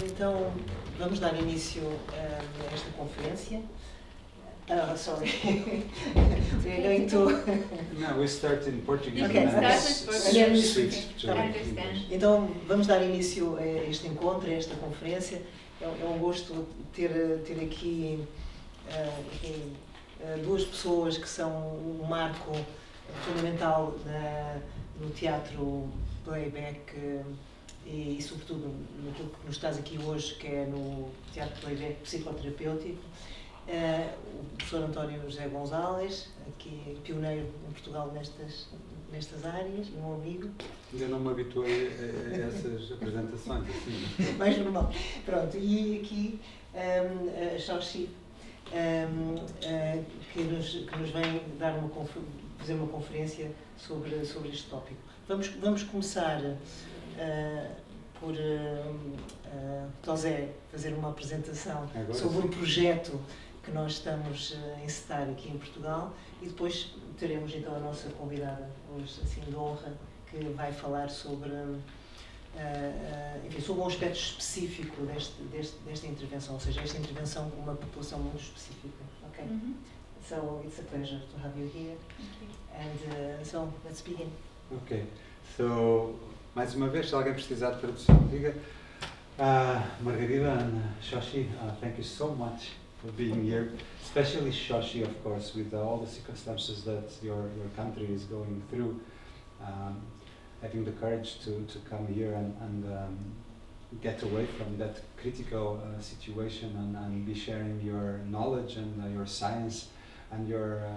Então, vamos dar início a esta conferência. Sorry. We're going to... No, we start in Portuguese. Okay. Switch to English. Então, vamos dar início a este encontro, a esta conferência. É um gosto ter aqui duas pessoas que são um marco fundamental no teatro playback e sobretudo naquilo que nos traz aqui hoje, que é no teatro playback psychotherapeutic. O professor António José Gonzalez, aqui pioneiro em Portugal nestas áreas, um amigo. Ainda não me habituei a essas apresentações assim. Mais normal. Pronto, e aqui a Xoxi, que nos vem fazer uma conferência sobre este tópico. Vamos começar por José fazer uma apresentação sobre o projeto que nós estamos a encetar aqui em Portugal e depois teremos então a nossa convidada hoje, assim, de honra, que vai falar sobre, enfim, sobre um aspecto específico desta intervenção, ou seja, esta intervenção com uma população muito específica. Okay? So it's a pleasure to have you here. And so let's begin. Ok. So, mais uma vez, se alguém precisar de tradução, diga. Margarida and Xoxi, thank you so much for being here, especially Xoxi, of course, with all the circumstances that your country is going through, having the courage to come here and get away from that critical situation and be sharing your knowledge and your science and your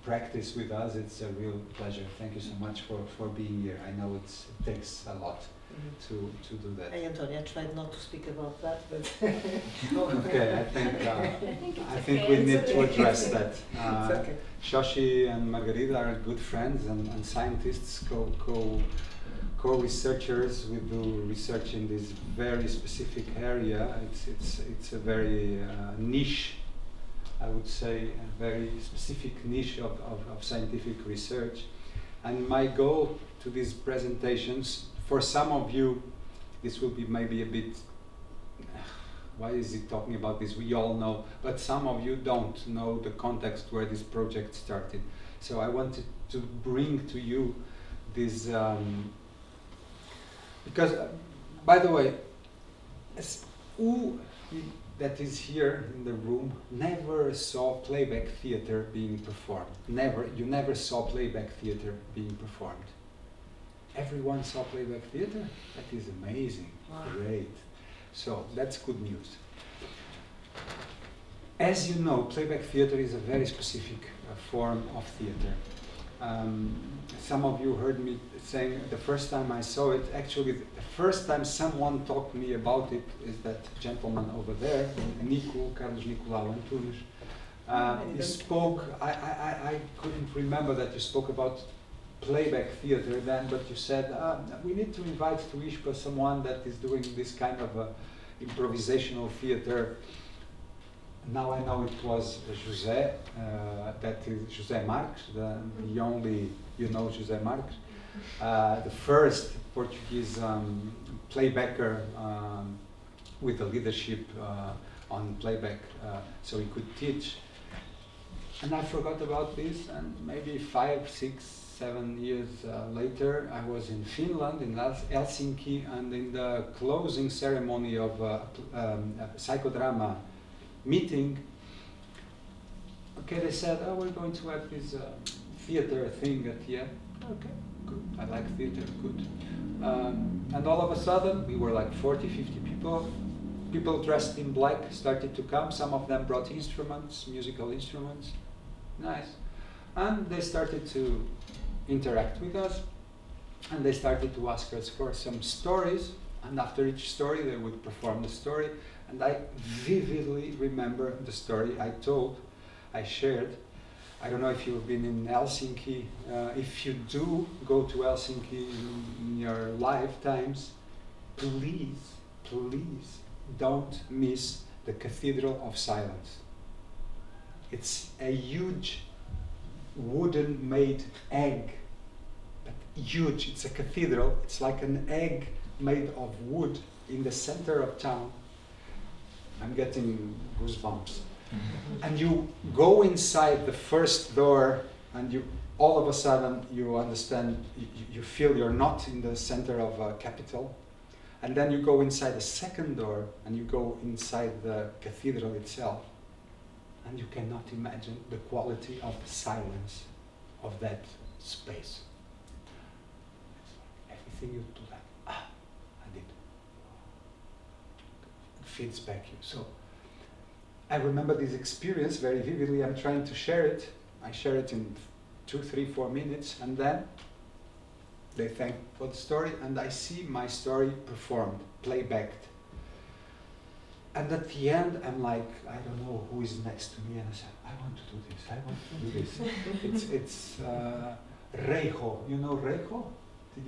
practice with us. It's a real pleasure. Thank you so much for being here. I know it takes a lot to do that. Hey, Antonio, I tried not to speak about that, but okay, I think we need to address that. Okay. Xoxi and Margarida are good friends and scientists, co-researchers. We do research in this very specific area. It's a very niche, I would say, a very specific niche of scientific research. And my goal to these presentations, for some of you, this will be maybe a bit, why is he talking about this? We all know, but some of you don't know the context where this project started. So I wanted to bring to you this, because, by the way, who that is here in the room never saw playback theater being performed? Never, you never saw playback theater being performed. Everyone saw playback theater? That is amazing. Wow. Great. So that's good news. As you know, playback theater is a very specific form of theater. Some of you heard me saying the first time I saw it, actually the first time someone talked to me about it is that gentleman over there, Carlos Nicolau Antunes. He spoke, I couldn't remember that you spoke about playback theater then, but you said we need to invite to ISPA someone that is doing this kind of improvisational theater. Now I know it was José, that is José Marques, the only, you know José Marques, the first Portuguese playbacker with the leadership on playback, so he could teach. And I forgot about this, and maybe 5, 6, 7 years later, I was in Finland, in Helsinki, and in the closing ceremony of a psychodrama meeting, okay, they said, oh, we're going to have this theater thing at the end. Okay, good, I like theater, good. And all of a sudden, we were like 40, 50 people dressed in black started to come. Some of them brought instruments, musical instruments, nice. And they started to interact with us, and they started to ask us for some stories, and after each story they would perform the story. And I vividly remember the story I shared. I don't know if you've been in Helsinki. If you do go to Helsinki in your lifetimes, please don't miss the Cathedral of Silence. It's a huge wooden made egg, but huge. It's a cathedral. It's like an egg made of wood in the center of town. I'm getting goosebumps. And you go inside the first door, and you all of a sudden you understand, you feel you're not in the center of a capital. And then you go inside the second door, and you go inside the cathedral itself. And you cannot imagine the quality of the silence of that space. Everything you do, like, I did. It feeds back you. So I remember this experience very vividly. I'm trying to share it. I share it in 2, 3, 4 minutes, and then they thank for the story, and I see my story performed, playbacked. And at the end, I'm like, I don't know who is next to me, and I said, I want to do this, I want to do this. It's Rejo. You know Rejo?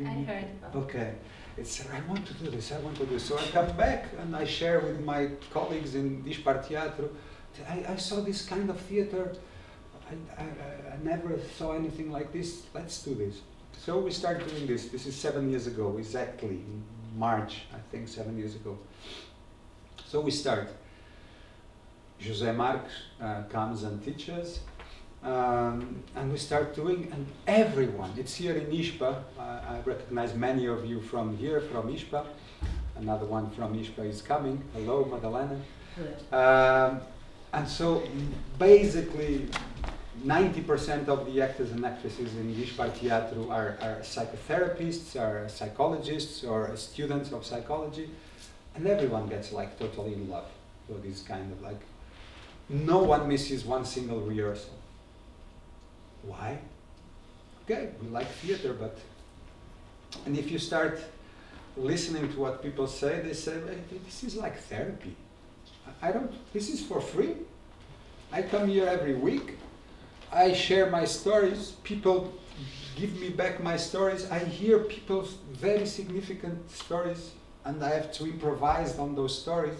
I heard about it. Okay. It's, I want to do this, I want to do this. So I come back and I share with my colleagues in Playback Theater. I saw this kind of theater. I never saw anything like this. Let's do this. So we start doing this. This is 7 years ago, exactly, in March, I think, 7 years ago. So we start. José Marques comes and teaches, and we start doing, and everyone, it's here in ISPA, I recognize many of you from here, from ISPA, another one from ISPA is coming, hello Madalena. And so basically 90% of the actors and actresses in Playback Theater are psychotherapists, are psychologists, or students of psychology, and everyone gets like totally in love with this kind of like, no one misses one single rehearsal. Why? Okay, we like theater, but, and if you start listening to what people say, they say, hey, this is like therapy. This is for free. I come here every week. I share my stories. People give me back my stories. I hear people's very significant stories, and I have to improvise on those stories.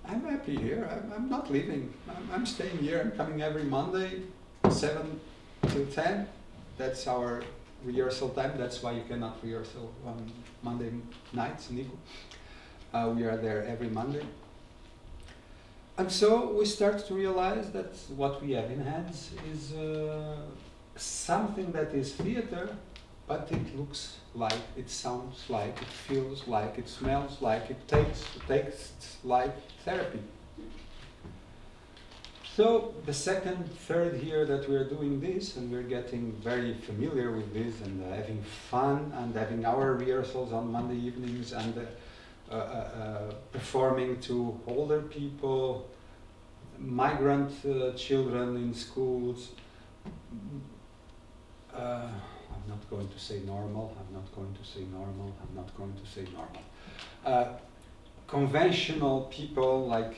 I'm happy here. I'm not leaving. I'm staying here. I'm coming every Monday, 7 till 10. That's our rehearsal time. That's why you cannot rehearsal on Monday nights, Nico. We are there every Monday. And so we start to realize that what we have in hands is something that is theater, but it looks like, it sounds like, it feels like, it smells like, it tastes like therapy. So the second, third year that we're doing this, and we're getting very familiar with this, and having fun, and having our rehearsals on Monday evenings, and performing to older people, migrant children in schools. I'm not going to say normal, I'm not going to say normal, I'm not going to say normal. Conventional people like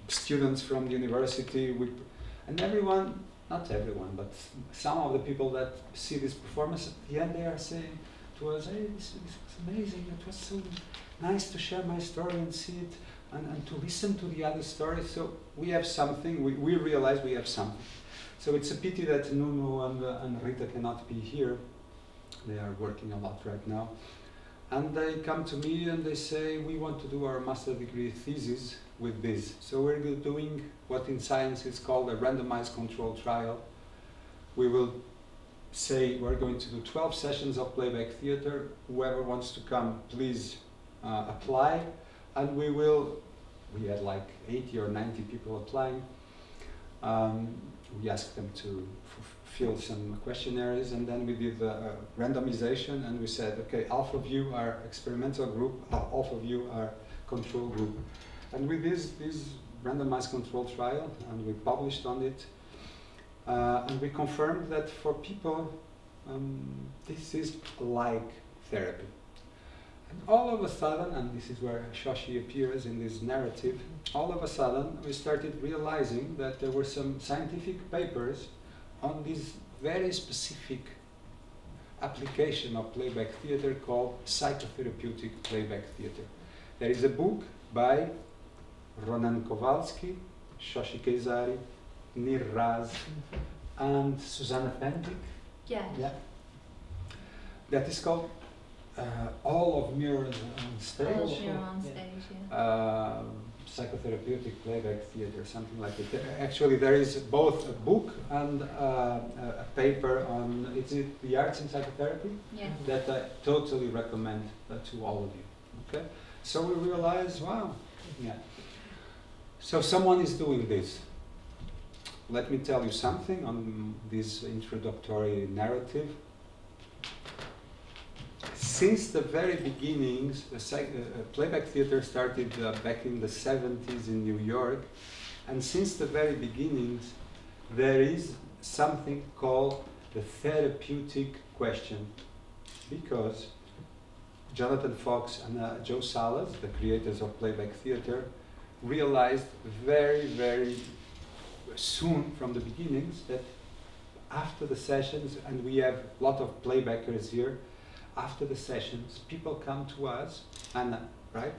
students from the university, and everyone, not everyone, but some of the people that see this performance, at the end they are saying to us, hey, this was amazing, it was so nice to share my story and see it, and to listen to the other stories. So we have something, we realize we have something. So it's a pity that Nuno and Rita cannot be here. They are working a lot right now. And they come to me and they say, we want to do our master degree thesis with this. So we're doing what in science is called a randomized control trial. We will say we're going to do 12 sessions of Playback Theater. Whoever wants to come, please apply. And we had like 80 or 90 people applying. We asked them to fill some questionnaires, and then we did the randomization, and we said, okay, half of you are experimental group, half of you are control group. And with this randomized control trial, and we published on it, and we confirmed that for people, this is like therapy. And all of a sudden, and this is where Shoshi appears in this narrative, all of a sudden we started realizing that there were some scientific papers on this very specific application of playback theater called psychotherapeutic playback theater. There is a book by Ronan Kowalski, Shoshi Keizari, Nir Raz, and Susanna Pentic. Yeah. That is called all of mirrors on stage. All of mirror on stage, yeah. Psychotherapeutic Playback Theater, something like it. Actually, there is both a book and a paper on the arts in psychotherapy, Yeah. that I totally recommend to all of you. Okay, so we realize, wow, yeah. So someone is doing this. Let me tell you something on this introductory narrative. Since the very beginnings, Playback Theater started back in the 70s in New York, and since the very beginnings, there is something called the therapeutic question, because Jonathan Fox and Joe Salas, the creators of Playback Theater, realized very, very soon from the beginnings that after the sessions, and we have a lot of playbackers here, after the sessions, people come to us, and right,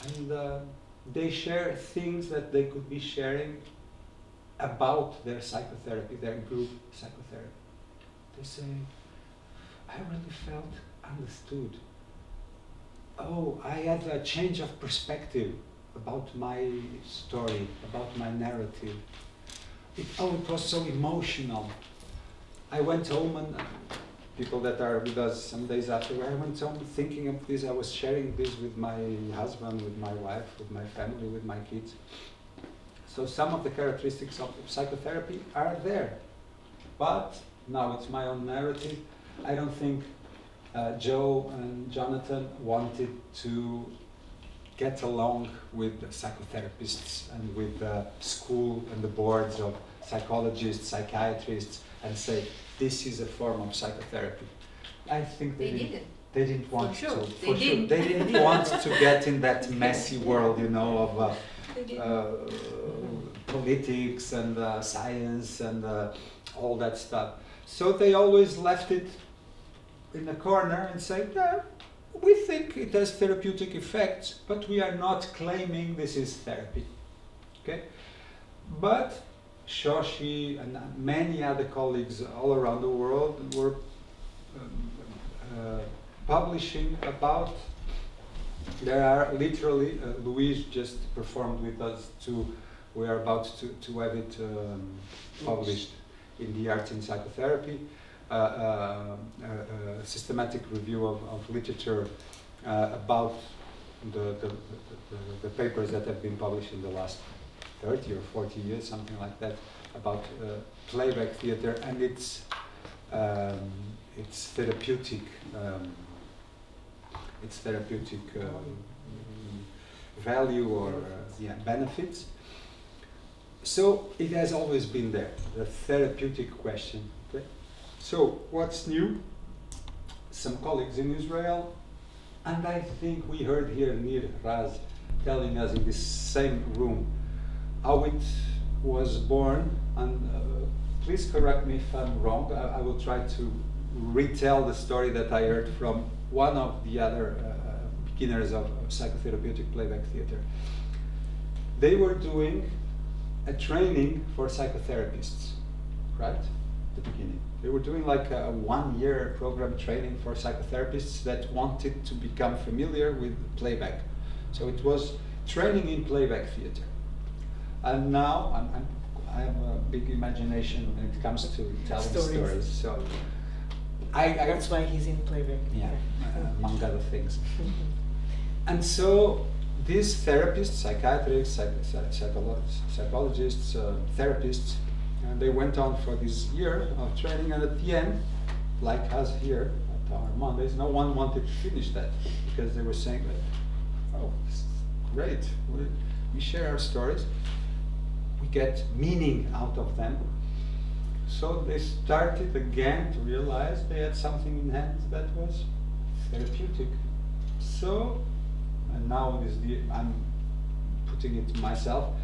and they share things that they could be sharing about their psychotherapy, their group psychotherapy. They say, I really felt understood. Oh, I had a change of perspective about my story, about my narrative. It was so emotional. I went home, and people that are with us some days after, I went home thinking of this. I was sharing this with my husband, with my wife, with my family, with my kids. So some of the characteristics of psychotherapy are there. But now it's my own narrative. I don't think Joe and Jonathan wanted to get along with the psychotherapists and with the school and the boards of psychologists, psychiatrists, and say, this is a form of psychotherapy. I think they didn't want for sure. to. For sure. They didn't want to get in that messy world, you know, of politics and science and all that stuff. So they always left it in the corner and said, yeah, we think it has therapeutic effects, but we are not claiming this is therapy. Okay? But Shoshi and many other colleagues all around the world were publishing about, there are literally, Louise just performed with us we are about to have it published in the Arts in Psychotherapy, systematic review of literature about the papers that have been published in the last 30 or 40 years, something like that, about playback theater and its therapeutic value or benefits. So it has always been there, the therapeutic question. Okay? So what's new? Some colleagues in Israel, and I think we heard here Nir Raz telling us in this same room how it was born, and please correct me if I'm wrong. I will try to retell the story that I heard from one of the other beginners of psychotherapeutic playback theater. They were doing a training for psychotherapists, right? At the beginning. They were doing like a 1-year program training for psychotherapists that wanted to become familiar with playback. So it was training in playback theater. And now I have a big imagination when it comes to telling stories. So that's why he's in playback. Yeah, among other things. And so these therapists, psychiatrists, psychologists, therapists, they went on for this year of training, and at the end, like us here at our Mondays, no one wanted to finish that because they were saying that, oh, this is great, we share our stories, we get meaning out of them. So they started again to realize they had something in hand that was therapeutic. So, and now I'm putting it to myself,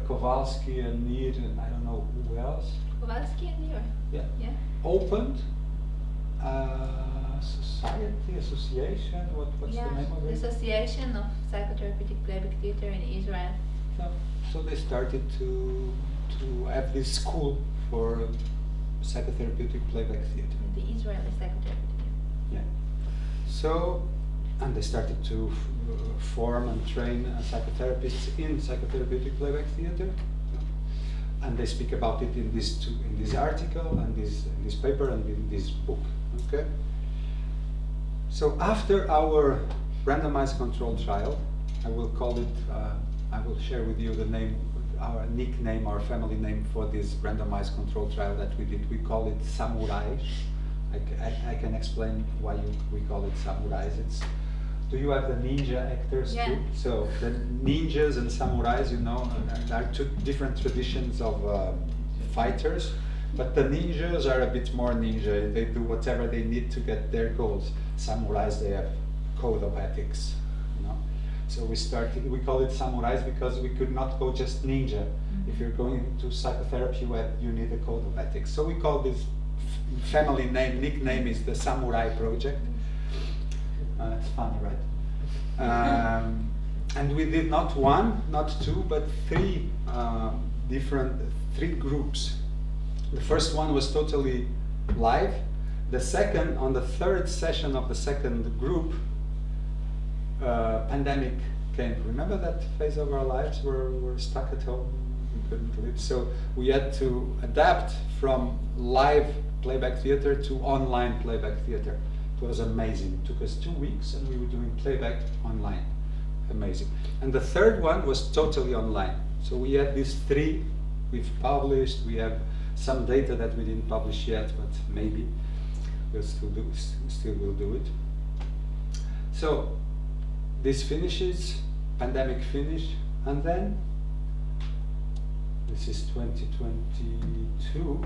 Kowalski and Nir and I don't know who else. Kowalski and Nir. Yeah. Opened association. What's the name of it? The Association of Psychotherapeutic Playback Theater in Israel. So they started to have this school for psychotherapeutic playback theater. The Israeli Psychotherapeutic. Yeah. So, and they started to form and train psychotherapists in psychotherapeutic playback theater, and they speak about it in this article and this paper and in this book. Okay. So after our randomized controlled trial, I will call it. I will share with you the name, our nickname, our family name for this randomized controlled trial that we did. We call it Samurai. I can explain why we call it samurais. Do you have the ninja actors too? So the ninjas and samurais, you know, are two different traditions of fighters, but the ninjas are a bit more ninja. They do whatever they need to get their goals. Samurais, they have code of ethics, you know. So we call it samurais because we could not go just ninja. If you're going to psychotherapy, you need a code of ethics. So we call this family nickname is the Samurai Project. It's funny, right? And we did not one, not two, but three groups. The first one was totally live. The second, on the third session of the second group, pandemic came. Remember that phase of our lives where we're stuck at home, we couldn't live. So we had to adapt from live playback theater to online playback theater. It was amazing. It took us 2 weeks and we were doing playback online. Amazing. And the third one was totally online. So we had these three we've published. We have some data that we didn't publish yet, but maybe we'll still will do it. So this finishes, pandemic finish, and then this is 2022.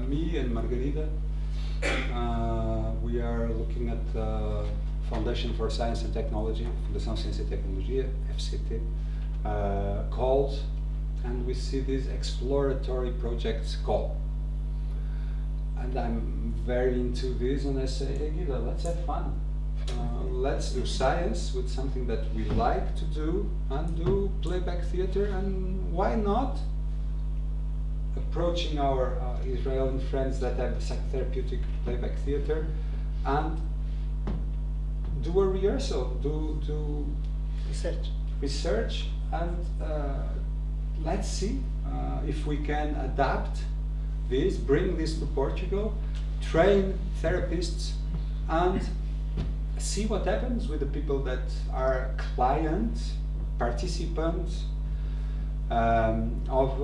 Me and Margarida, we are looking at the Foundation for Science and Technology, Fundação Ciência e Tecnologia, FCT, calls, and we see these exploratory projects call. And I'm very into this, and I say, hey Guido, let's have fun. Let's do science with something that we like to do, and do playback theater, and why not approaching our Israeli friends that have psychotherapeutic playback theater and do a rehearsal, do research, and let's see if we can adapt this, bring this to Portugal, train therapists, and see what happens with the people that are clients, participants of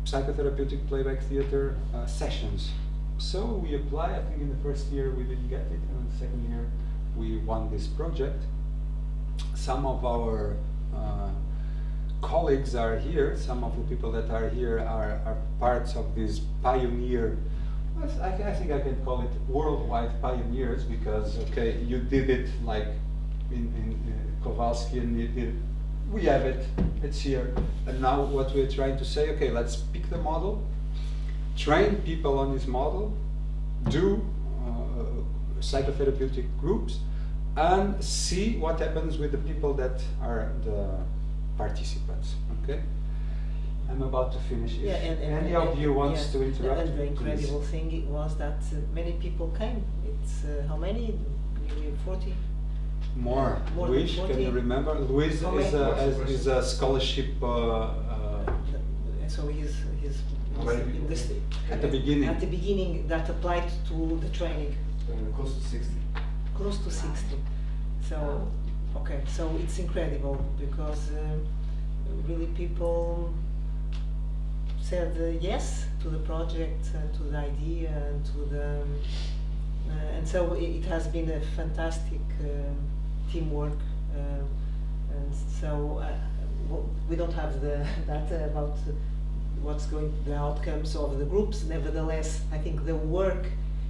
psychotherapeutic playback theater sessions. So we apply. I think in the first year we didn't get it, and in the second year we won this project. Some of our colleagues are here. Some of the people that are here are parts of this pioneer. I think I can call it worldwide pioneers, because okay, you did it like in Kowalski, and you did. We have it, it's here. And now what we're trying to say, okay, let's pick the model, train people on this model, do psychotherapeutic groups, and see what happens with the people that are the participants, okay? I'm about to finish. Yeah, if any of you wants to interrupt, and the incredible thing was that many people came. It's how many? 40? More. Luis, can you remember? Luis is a scholarship. So he's in this, at the beginning. At the beginning, that applied to the training. Close to 60. Close to 60. So, okay, so it's incredible, because really people said yes to the project and to the idea and to the and so it has been a fantastic teamwork, and so we don't have the data about what's going the outcomes of the groups. Nevertheless, I think the work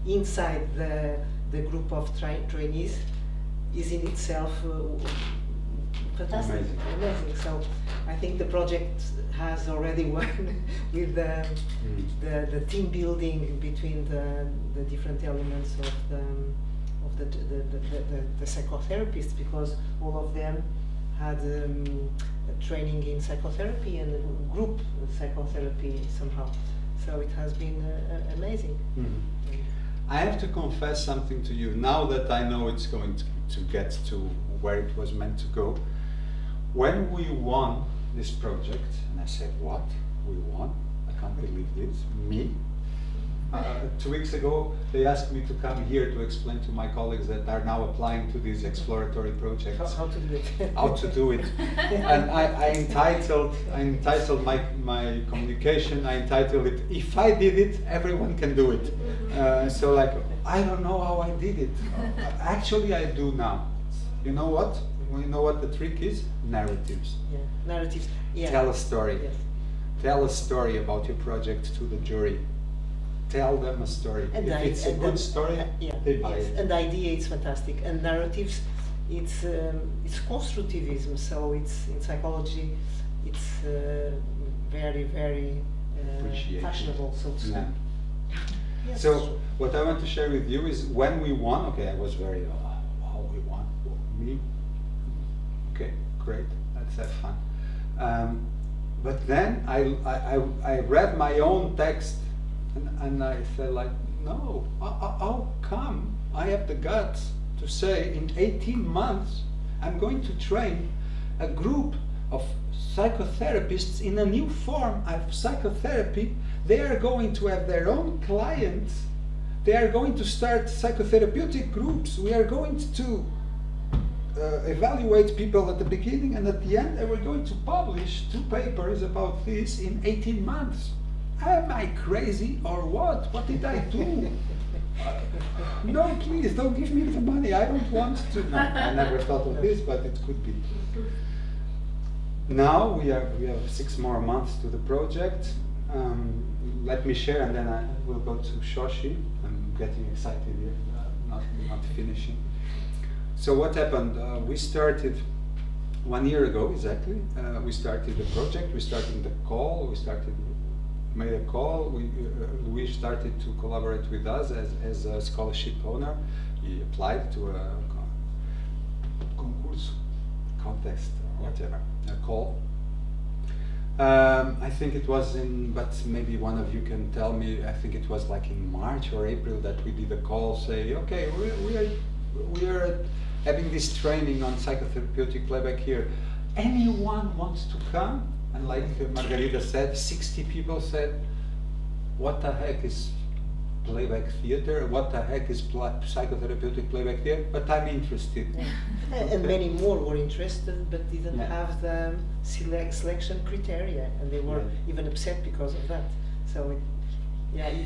inside the group of trainees is in itself fantastic, amazing. So I think the project has already won with the team building between the different elements of the psychotherapists, because all of them had training in psychotherapy and group psychotherapy somehow. So it has been amazing. I have to confess something to you. Now that I know it's going to get to where it was meant to go, when we won this project, and I said, what? We won? I can't believe this. Me? 2 weeks ago, they asked me to come here to explain to my colleagues that are now applying to these exploratory projects. How to do it. How to do it. And I entitled my communication, I entitled it, "If I did it, everyone can do it." So like, I don't know how I did it. Actually, I do now. You know what? You know what the trick is? Narratives. Yeah, narratives. Yeah. Tell a story. Yes. Tell a story about your project to the jury. Tell them a story. And if it's a good story, they buy it. And the idea is fantastic. And narratives, it's constructivism. So it's in psychology, it's very, very fashionable, so to speak. Yeah. Yes, So sure. what I want to share with you is when we won. Okay, I was very wow, we won. Me. Okay, great. Let's have fun. But then I read my own text. And I said like, no, how come I have the guts to say in 18 months I'm going to train a group of psychotherapists in a new form of psychotherapy. They are going to have their own clients. They are going to start psychotherapeutic groups. We are going to evaluate people at the beginning and at the end, and we're going to publish 2 papers about this in 18 months. Am I crazy or what? What did I do? No, please don't give me the money. I don't want to. No, I never thought of this, but it could be. Now we have 6 more months to the project. Let me share, and then I will go to Shoshi. I'm getting excited here, not finishing. So what happened? We started 1 year ago exactly. We started the project. We started the call. Made a call. Luis started to collaborate with us as a scholarship owner. He applied to a contest or whatever, a call. I think it was but maybe one of you can tell me, I think it was like in March or April that we did a call, say, okay, we are having this training on psychotherapeutic playback here. Anyone wants to come? And like Margarita said, 60 people said, what the heck is playback theater? What the heck is psychotherapeutic playback theater? But I'm interested. Yeah. And many more were interested, but didn't have the selection criteria, and they were even upset because of that. So,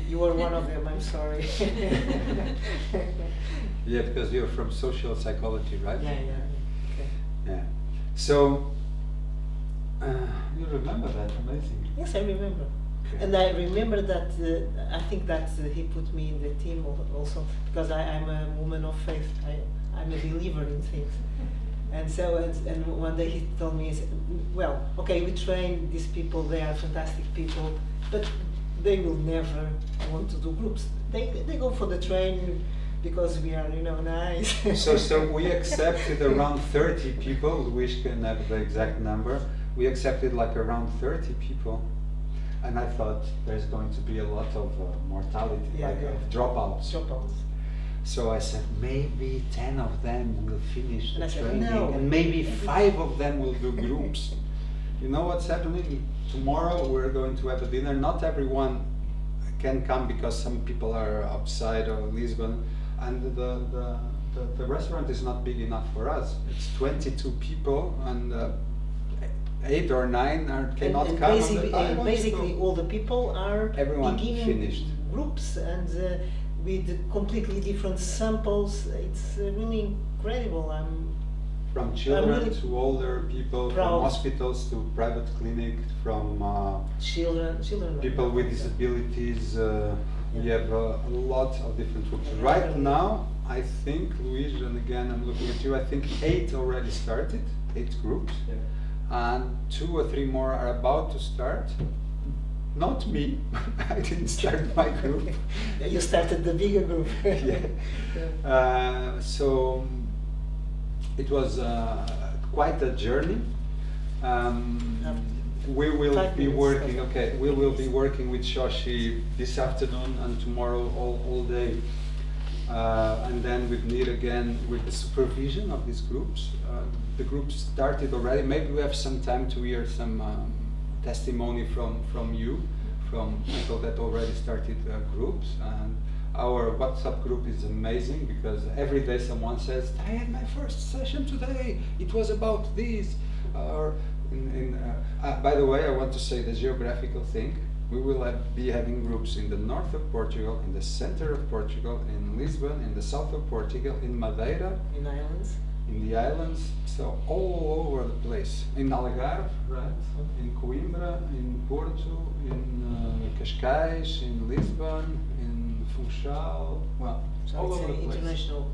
you were one of them. I'm sorry. Yeah, because you're from social psychology, right? Yeah. Okay. Yeah. So. You remember that? Amazing. Yes, I remember. Okay. And I remember that, I think that he put me in the team also, because I'm a woman of faith. I'm a believer in things. And so, and one day he told me, well, okay, we train these people, they are fantastic people, but they will never want to do groups. They go for the training because we are, nice. So we accepted around 30 people. Luis can have the exact number. We accepted like around 30 people, and I thought there's going to be a lot of mortality, of dropouts. So I said maybe 10 of them will finish the training, and maybe 5 of them will do groups. You know what's happening? Tomorrow we're going to have a dinner. Not everyone can come because some people are outside of Lisbon, and the restaurant is not big enough for us. It's 22 people, and 8 or 9 cannot come. Basically, all the people are finished groups, and with completely different samples. It's really incredible. From children to older people, from hospitals to private clinic, from children people with disabilities. We have a lot of different groups. Right now, I think, Luis, and again I'm looking at you, I think 8 already started, 8 groups. Yeah. And 2 or 3 more are about to start. Not me. I didn't start my group. You started the bigger group. So it was quite a journey. We will be working. Okay, we will be working with Shoshi this afternoon and tomorrow all day and then with Nir again with the supervision of these groups. The groups started already. Maybe we have some time to hear some testimony from you, from people that already started groups. And our WhatsApp group is amazing because every day someone says, I had my first session today, it was about this. By the way, I want to say the geographical thing. We will be having groups in the north of Portugal, in the center of Portugal, in Lisbon, in the south of Portugal, in Madeira, in the islands, so all over the place. In Algarve, right? In Coimbra, in Porto, in Cascais, in Lisbon, in Funchal, well, So all it's over the place. international.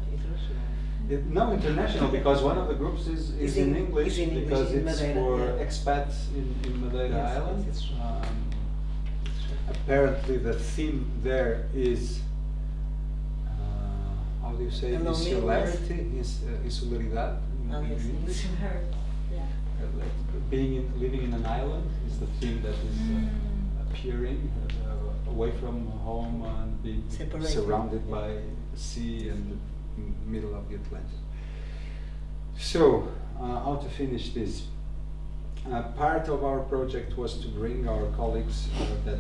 No, international, because one of the groups is in English, because in it's Madeira, for yeah. expats in Madeira Yes, Island. yes, it's true. Apparently the theme there is, how do you say, insularity, insularidad in yes. English. Yeah. Living in an island is the theme that is appearing, away from home and being Separated. surrounded by sea and the middle of the Atlantic. So, how to finish this? Part of our project was to bring our colleagues that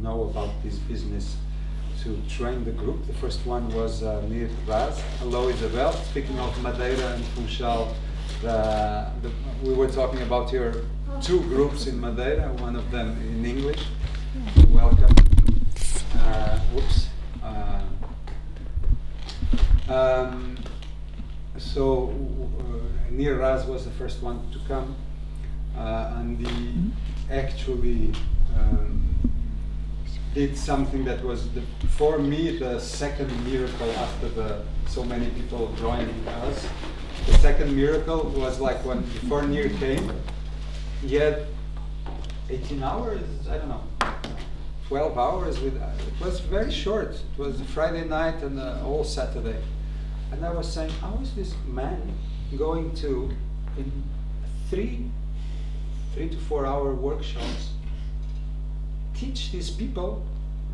know about this business to train the group. The first one was Nir Raz. Hello, Isabel. Speaking of Madeira and Funchal, we were talking about your two groups in Madeira, one of them in English. Welcome. Whoops. So Nir Raz was the first one to come. And he actually did something that was, for me, the second miracle after so many people joining us. The second miracle was like when before Nir came, he had 18 hours, I don't know, 12 hours with. It was very short. It was a Friday night and all Saturday. And I was saying, how is this man going to, in 3 to 4 hour workshops, teach these people?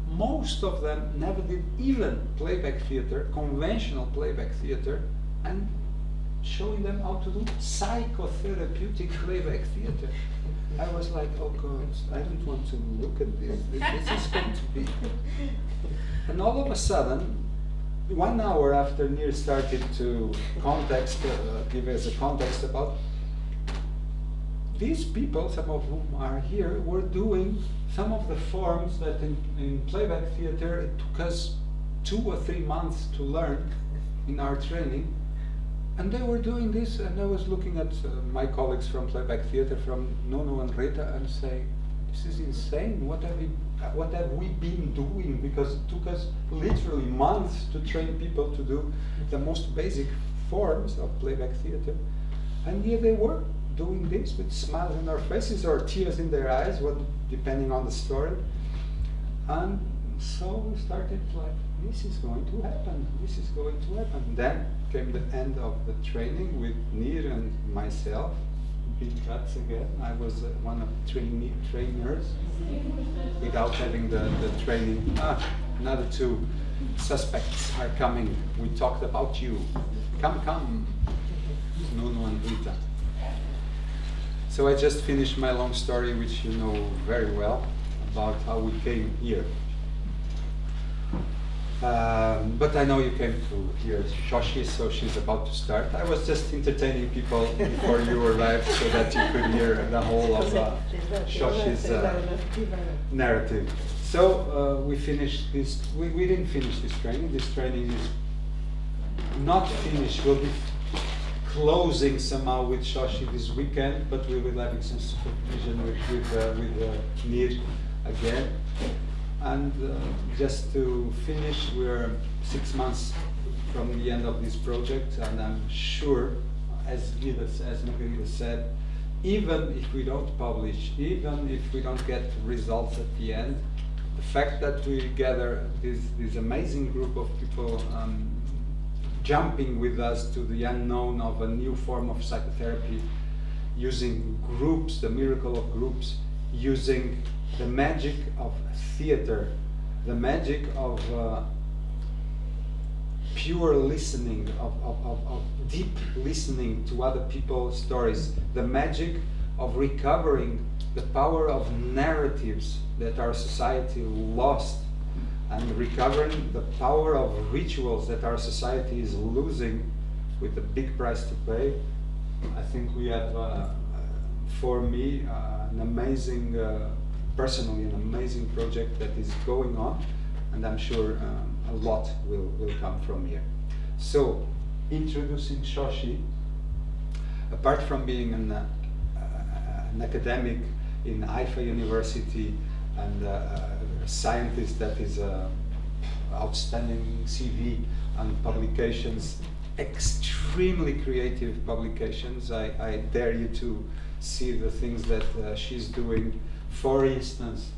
Most of them never did even playback theater, conventional playback theater, and showing them how to do psychotherapeutic playback theater. I was like, oh God, I don't want to look at this. This is going to be. And all of a sudden, 1 hour after Nir started to give us a context about these people, some of whom are here, were doing some of the forms that in playback theater it took us 2 or 3 months to learn in our training. And they were doing this, and I was looking at my colleagues from playback theater, from Nuno and Rita, and saying, this is insane, what have we been doing? Because it took us literally months to train people to do the most basic forms of playback theater. And here they were, doing this with smiles on their faces or tears in their eyes, depending on the story. And so we started like, this is going to happen, this is going to happen. Then came the end of the training with Nir and myself, big cuts again. I was one of the trainers without having the training. Another 2 suspects are coming. We talked about you. Come. Nuno and Rita. So I just finished my long story, which you know very well, about how we came here. But I know you came to hear Shoshi, so she's about to start. I was just entertaining people before you arrived so that you could hear the whole of Shoshi's narrative. So we finished this, we didn't finish this training. This training is not finished. We'll be closing somehow with Shoshi this weekend, but we will be having some supervision with Nir again. And just to finish, we're 6 months from the end of this project, and I'm sure, as Margarida said, even if we don't publish, even if we don't get results at the end, the fact that we gather this amazing group of people jumping with us to the unknown of a new form of psychotherapy, using groups, the miracle of groups, using the magic of theater, the magic of pure listening, of deep listening to other people's stories, the magic of recovering the power of narratives that our society lost, and recovering the power of rituals that our society is losing with a big price to pay. I think we have, for me, an amazing, personally, an amazing project that is going on, and I'm sure a lot will come from here. So, introducing Shoshi, apart from being an academic in Haifa University and a scientist that is outstanding CV and publications, extremely creative publications. I dare you to see the things that she's doing. For instance,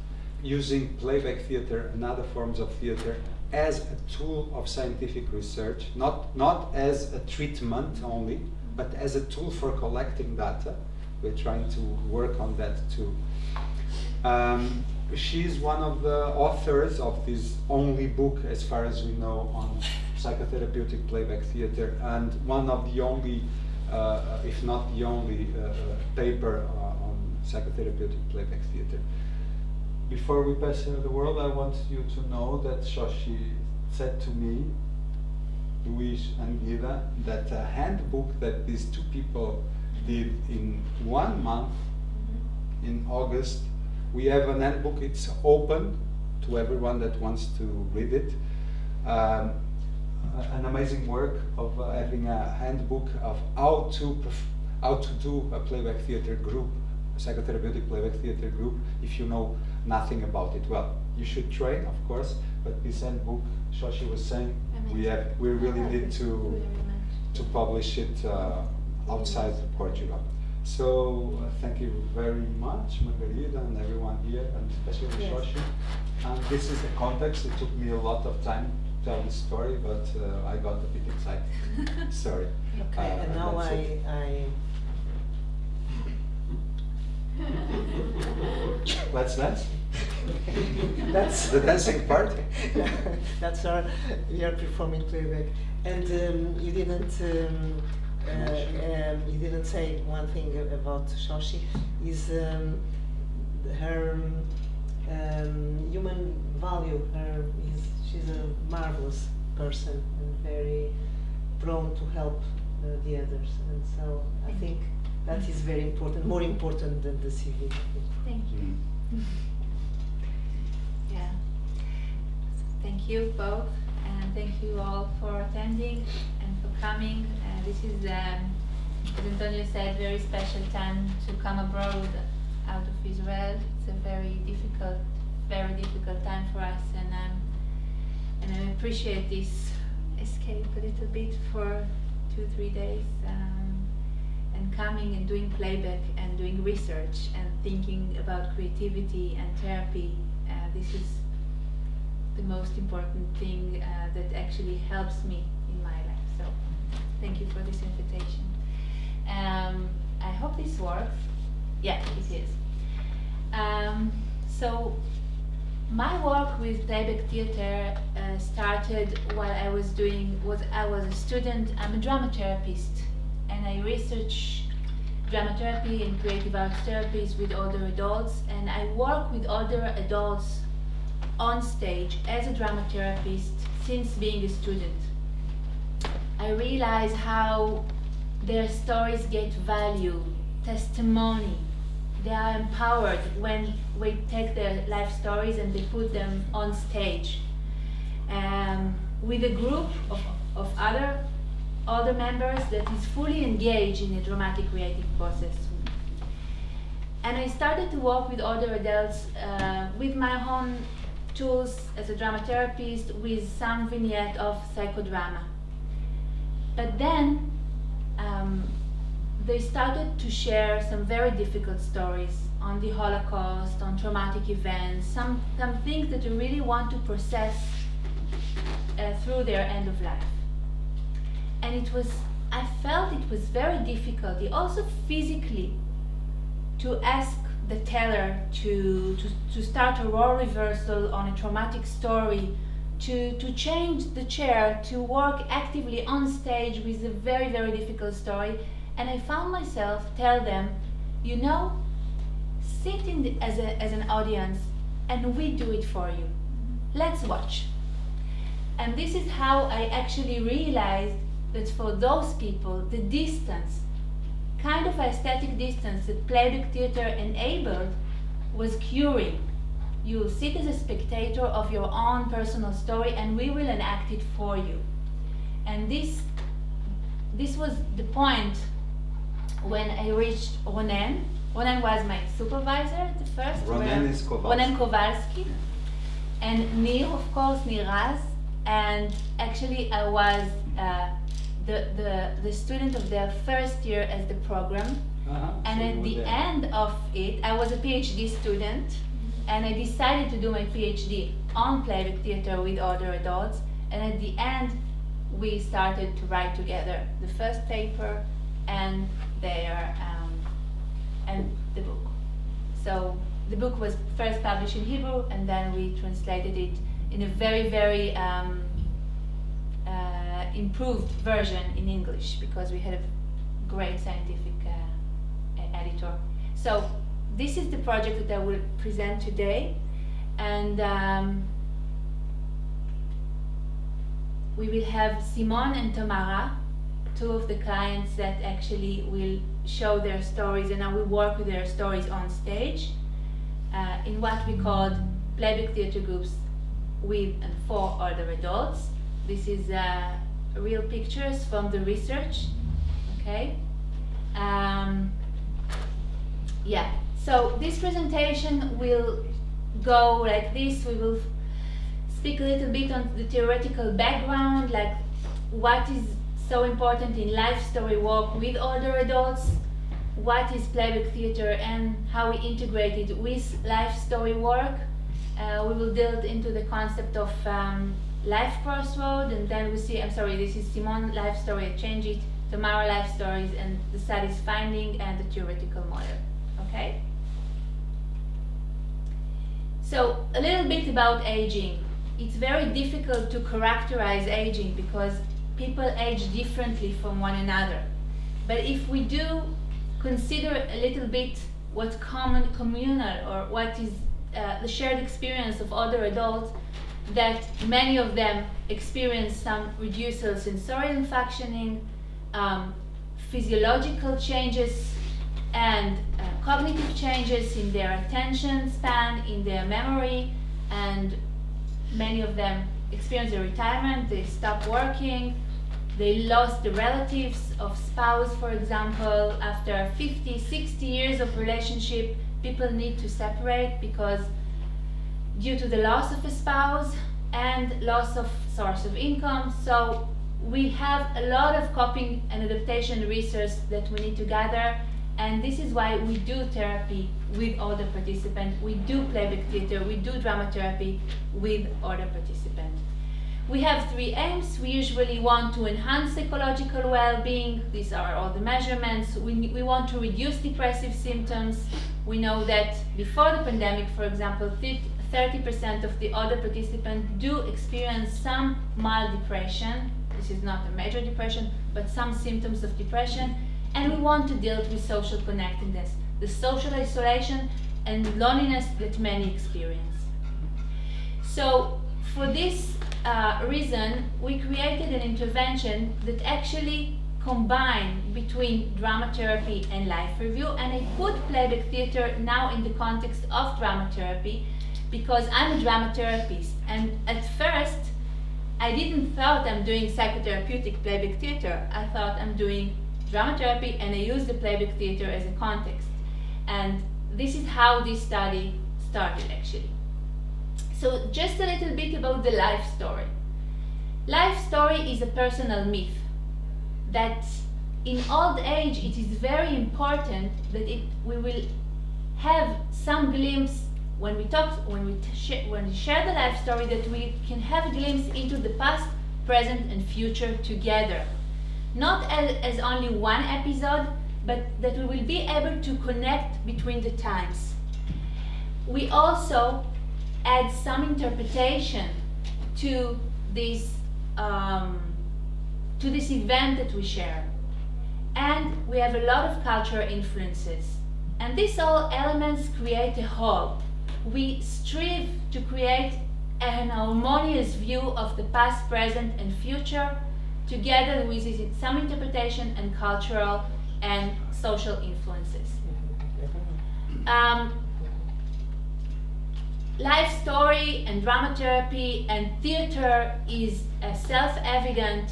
using playback theater and other forms of theater as a tool of scientific research, not as a treatment only, but as a tool for collecting data. We're trying to work on that too. She's one of the authors of this only book, as far as we know, on psychotherapeutic playback theater, and one of the only, if not the only, paper on psychotherapeutic playback theater. Before we pass her the word, I want you to know that Shoshi said to me, Luis and Gida, that a handbook that these two people did in 1 month, in August. We have an handbook, it's open to everyone that wants to read it. An amazing work of having a handbook of how to do a playback theater group, a psychotherapeutic playback theater group, if you know nothing about it. Well, you should train, of course, but this handbook, Shoshi was saying, we really need to publish it outside Portugal. So thank you very much, Margarida, and everyone here, and especially Shoshi. And this is the context. It took me a lot of time to tell the story, but I got a bit excited. Sorry. Okay, and now Let's dance. That's the dancing part. That's we are performing playback, and you didn't say one thing about Shoshi, is her human value. She's a marvelous person and very prone to help the others, and so I think that is very important, more important than the CV. Thank you. Yeah. Thank you both, and thank you all for attending and for coming. This is, as Antonio said, very special time to come abroad out of Israel. It's a very difficult time for us, and I appreciate this escape a little bit for 2-3 days, and coming and doing playback and doing research and thinking about creativity and therapy. This is the most important thing that actually helps me in my life. So thank you for this invitation. I hope this works. Yeah, it is. So my work with playback theater started while I was a student. I'm a drama therapist, and I research drama therapy and creative arts therapies with older adults, and I work with older adults on stage as a drama therapist since being a student. I realize how their stories get value, testimony. They are empowered when we take their life stories and they put them on stage. With a group of other older members that is fully engaged in a dramatic creative process. And I started to work with older adults with my own tools as a drama therapist, with some vignette of psychodrama. But then they started to share some very difficult stories on the Holocaust, on traumatic events, some things that you really want to process through their end of life. And I felt it was very difficult, also physically, to ask the teller to start a role reversal on a traumatic story to change the chair, to work actively on stage with a very, very difficult story. And I found myself tell them, you know, sit as an audience and we do it for you. Let's watch. And this is how I actually realized that for those people, the distance, kind of aesthetic distance that Playback Theater enabled was curing. You sit as a spectator of your own personal story and we will enact it for you. And this was the point when I reached Ronen. Ronen was my supervisor at the first. Ronen is Kowalski. Ronen Kowalski. And Nir, of course, Niraz. And actually I was the student of their first year as the program. And at the end of it, I was a PhD student. And I decided to do my PhD on Playback Theater with other adults. And at the end, we started to write together the first paper and and the book. So the book was first published in Hebrew, and then we translated it in a very, very improved version in English, because we had a great scientific editor. So this is the project that I will present today, and we will have Simon and Tamara, two of the clients that actually will show their stories, and I will work with their stories on stage in what we called Playback Theater groups with and for older adults. This is real pictures from the research, okay? Yeah, so this presentation will go like this. We will speak a little bit on the theoretical background, like what is so important in life story work with older adults, what is Playback Theater and how we integrate it with life story work. We will delve into the concept of life crossroad, and then we see, I'm sorry, this is Simon life story, I change it, Tamara life stories, and the studies finding and the theoretical model, okay? So a little bit about aging. It's very difficult to characterize aging because people age differently from one another. But if we do consider a little bit what's common, communal, or what is the shared experience of older adults, that many of them experience some reduced sensorial functioning, physiological changes, and cognitive changes in their attention span, in their memory, and many of them experience a retirement, they stop working, they lost the relatives of spouse, for example. After 50, 60 years of relationship, people need to separate because due to the loss of a spouse and loss of source of income. So we have a lot of coping and adaptation research that we need to gather, and this is why we do therapy with older participants, we do Playback Theater, we do drama therapy with older participants. We have three aims. We usually want to enhance psychological well-being. These are all the measurements. We want to reduce depressive symptoms. We know that before the pandemic, for example, 30% of the older participants do experience some mild depression. This is not a major depression, but some symptoms of depression. And we want to deal with social connectedness, the social isolation and loneliness that many experience. So for this reason, we created an intervention that actually combined between drama therapy and life review, and I put Playback Theater now in the context of drama therapy because I'm a drama therapist, and at first I didn't thought I'm doing psychotherapeutic Playback Theater. I thought I'm doing drama therapy, and I use the Playback Theater as a context, and this is how this study started actually. So just a little bit about the life story. Life story is a personal myth that in old age it is very important that we will have some glimpse when we share the life story, that we can have a glimpse into the past, present and future together. Not as only one episode, but that we will be able to connect between the times. We also add some interpretation to this event that we share. And we have a lot of cultural influences. And these all elements create a whole. We strive to create an harmonious view of the past, present, and future, together with some interpretation and cultural and social influences. Life story and drama therapy and theater is self-evident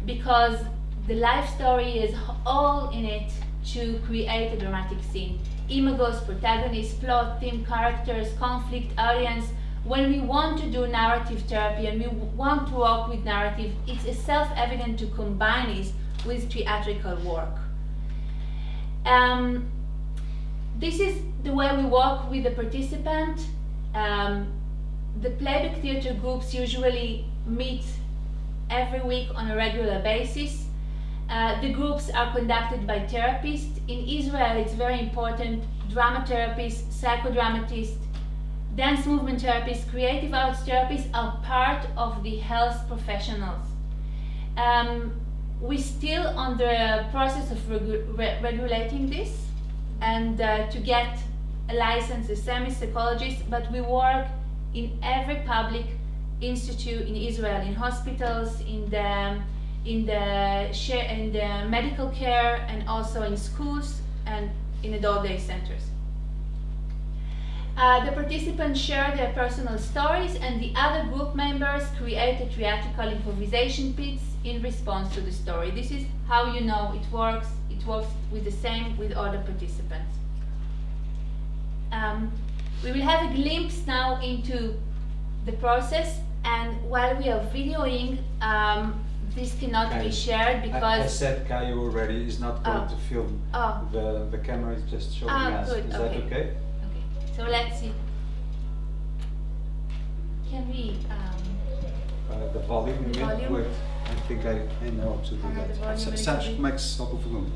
because the life story is all in it to create a dramatic scene. Imagos, protagonist, plot, theme, characters, conflict, audience. When we want to do narrative therapy and we want to work with narrative, it's self-evident to combine it with theatrical work. This is the way we work with the participant. The Playback Theater groups usually meet every week on a regular basis. The groups are conducted by therapists. In Israel, it's very important, drama therapists, psychodramatists, dance movement therapists, creative arts therapists are part of the health professionals. We're still on the process of regulating this and to get a license as semi-psychologist, but we work in every public institute in Israel, in hospitals, in the medical care, and also in schools and in adult day centers. The participants share their personal stories, and the other group members create a theatrical improvisation piece in response to the story. This is how you know it works. It works with the same with other participants. We will have a glimpse now into the process, and while we are videoing, this cannot be shared because I said Caio already is not going to film. The camera is just showing us. Good. Is that okay? Okay. So let's see. Can we the volume? The volume? Wait, I think I know how to do that. Sabes como é que se sobe o volume?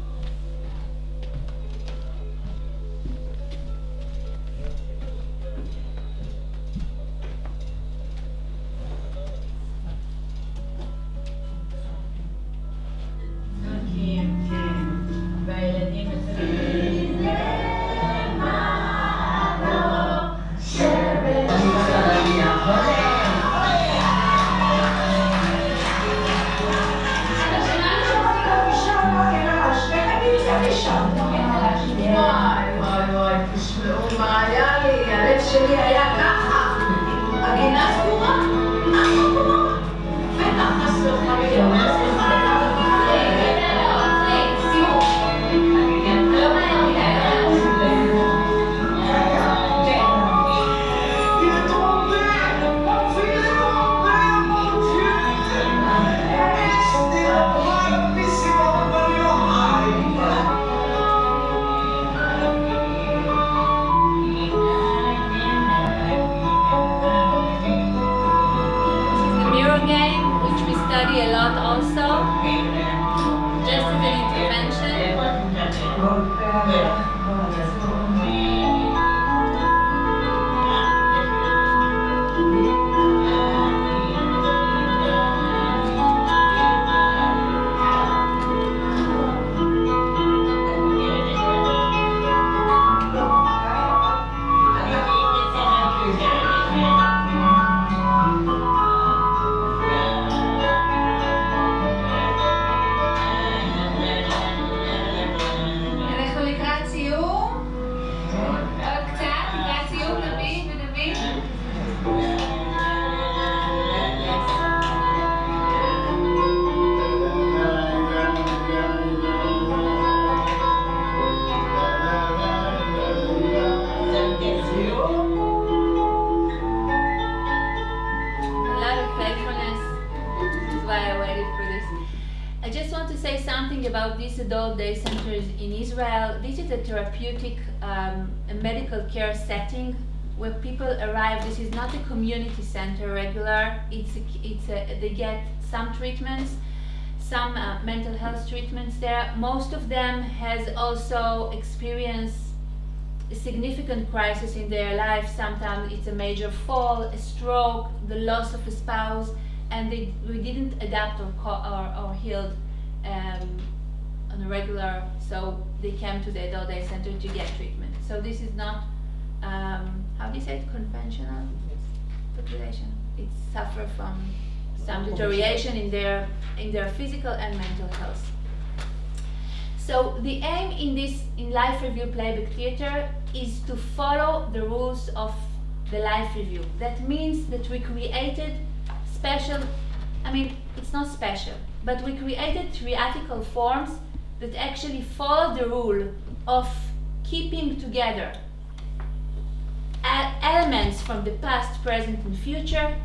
About these adult day centers in Israel. This is a therapeutic a medical care setting where people arrive. This is not a community center regular. They get some treatments, some mental health treatments there. Most of them has also experienced a significant crisis in their life. Sometimes it's a major fall, a stroke, the loss of a spouse, and we didn't adapt or healed on a regular, so they came to the adult day center to get treatment. So this is not, how do you say it, conventional population. It suffers from some deterioration in their physical and mental health. So the aim in Life Review Playback Theater is to follow the rules of the Life Review. That means that we created special, I mean, it's not special, but we created theatrical forms that actually follow the rule of keeping together elements from the past, present, and future,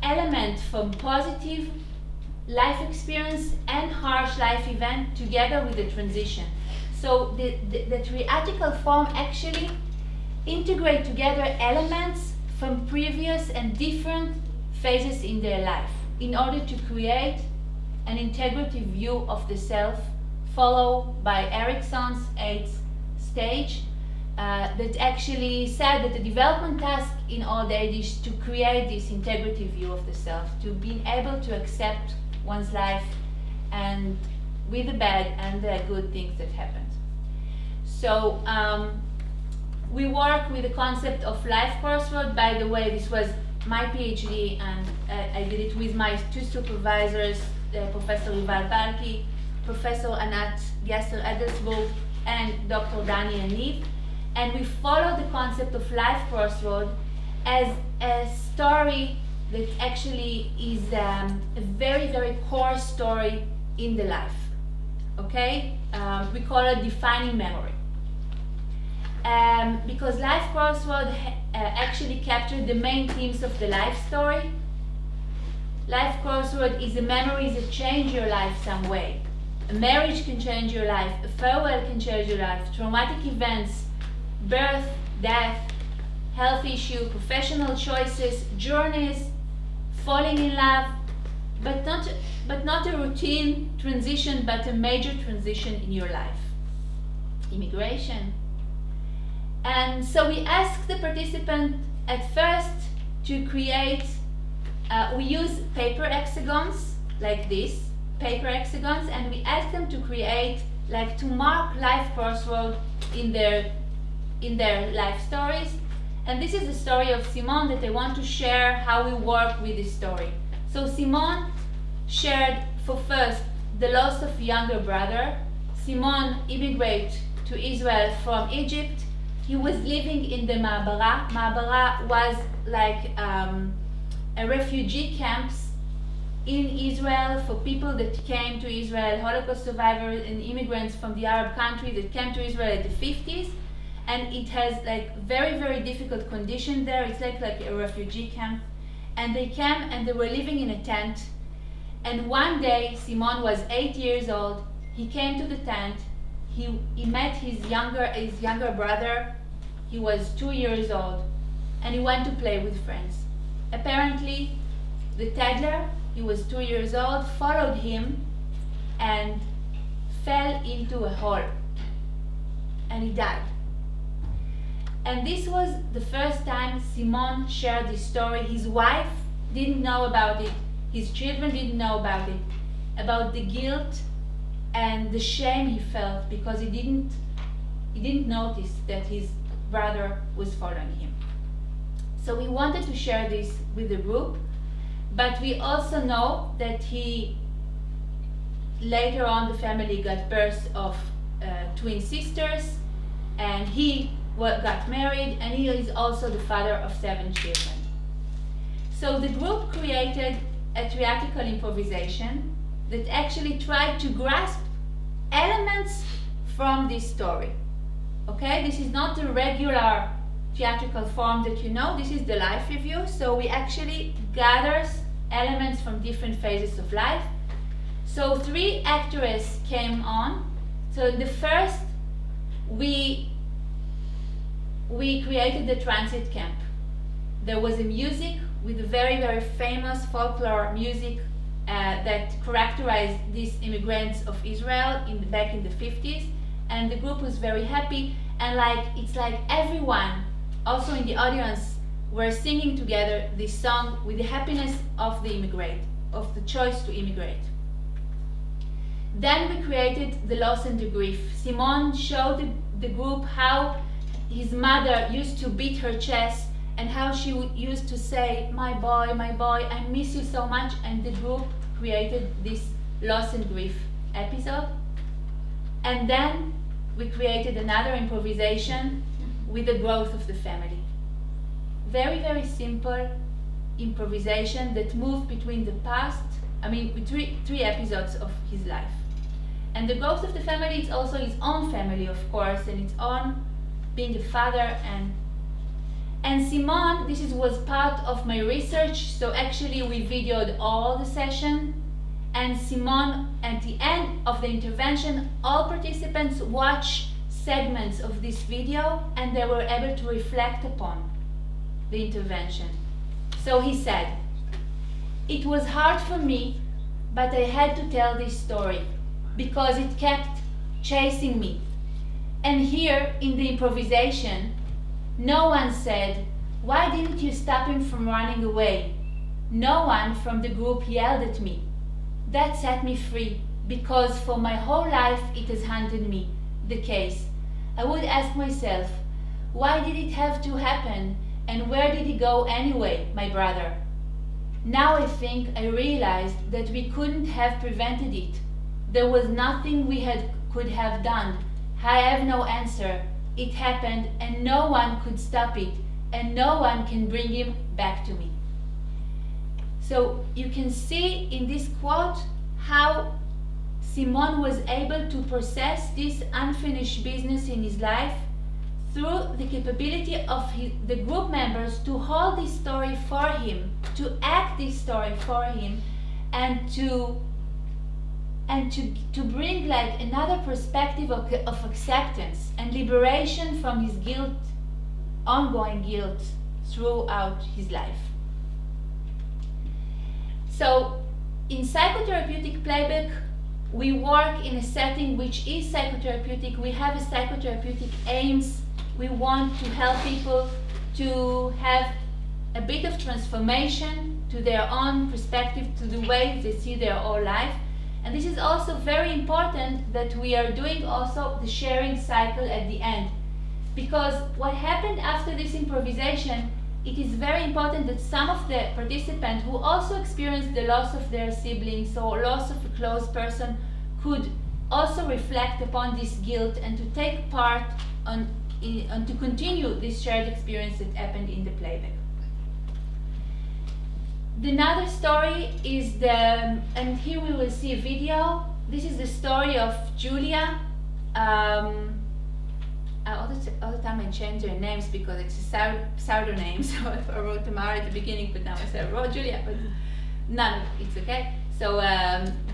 elements from positive life experience and harsh life event together with the transition. So the theatrical form actually integrate together elements from previous and different phases in their life in order to create an integrative view of the self, followed by Erickson's 8th stage, that actually said that the development task in old age is to create this integrative view of the self, to be able to accept one's life and with the bad and the good things that happened. So we work with the concept of life crossroad. By the way, this was my PhD, and I did it with my two supervisors, Professor Yuval Palki, Professor Anat Gesser-Edelsburg, and Dr. Dani Aniv. And we follow the concept of life crossroad as a story that actually is a very, very core story in the life. Okay? We call it defining memory. Because life crossroad actually captured the main themes of the life story. Life crossroad is the memories that change your life some way. A marriage can change your life, a farewell can change your life, traumatic events, birth, death, health issue, professional choices, journeys, falling in love, but not a routine transition, but a major transition in your life. Immigration. And so we ask the participant at first to create, we use paper hexagons like this, paper hexagons, and we ask them to create, like, to mark life crossroad in their life stories. And this is the story of Simone that I want to share how we work with this story. So Simone shared, for first, the loss of a younger brother. Simone immigrated to Israel from Egypt. He was living in the Ma'abara. Ma'abara was like a refugee camps in Israel for people that came to Israel, Holocaust survivors and immigrants from the Arab countries that came to Israel in the 50s. And it has like very, very difficult condition there. It's like a refugee camp. And they came and they were living in a tent. And one day, Simone was 8 years old. He came to the tent. He met his younger brother. He was 2 years old. And he went to play with friends. Apparently, the toddler, he was 2 years old, followed him and fell into a hole. And he died. And this was the first time Simone shared this story. His wife didn't know about it. His children didn't know about it. About the guilt and the shame he felt because he didn't notice that his brother was following him. So we wanted to share this with the group, but we also know that later on the family got birth of twin sisters, and he got married, and he is also the father of 7 children. So the group created a theatrical improvisation that actually tried to grasp elements from this story. Okay, this is not the regular theatrical form that you know, this is the life review, so we actually gathered elements from different phases of life. So 3 actresses came on. So in the first, we created the transit camp. There was a music with a very, very famous folklore music that characterized these immigrants of Israel back in the 50s, and the group was very happy. And it's like everyone, also in the audience, were singing together this song with the happiness of the immigrant, of the choice to immigrate. Then we created the loss and the grief. Simon showed the group how his mother used to beat her chest and how she used to say, my boy, I miss you so much. And the group created this loss and grief episode. And then we created another improvisation with the growth of the family. Very, very simple improvisation that moved between the past, with three episodes of his life. And the growth of the family is also his own family, of course, and its own being a father. And Simon, this was part of my research, so actually we videoed all the session. And Simon, at the end of the intervention, all participants watched segments of this video and they were able to reflect upon the intervention. So he said, it was hard for me, but I had to tell this story because it kept chasing me. And here in the improvisation, no one said, why didn't you stop him from running away? No one from the group yelled at me. That set me free, because for my whole life it has haunted me, the case. I would ask myself, why did it have to happen, and where did he go anyway, my brother? Now I think I realized that we couldn't have prevented it. There was nothing we could have done. I have no answer. It happened and no one could stop it, and no one can bring him back to me. So you can see in this quote how Simon was able to process this unfinished business in his life through the capability of the group members to hold this story for him, to act this story for him, and to bring like another perspective of acceptance and liberation from his guilt, ongoing guilt throughout his life. So in psychotherapeutic playback, we work in a setting which is psychotherapeutic. We have a psychotherapeutic aims. We want to help people to have a bit of transformation to their own perspective, to the way they see their own life. And this is also very important that we are doing also the sharing cycle at the end. Because what happened after this improvisation, it is very important that some of the participants who also experienced the loss of their siblings or loss of a close person could also reflect upon this guilt and to take part and to continue this shared experience that happened in the playback. Another story is and here we will see a video. This is the story of Julia. All the time I change their names because it's a pseudo name. So I wrote Tamara at the beginning, but now I said I wrote Julia, but none, it's okay. So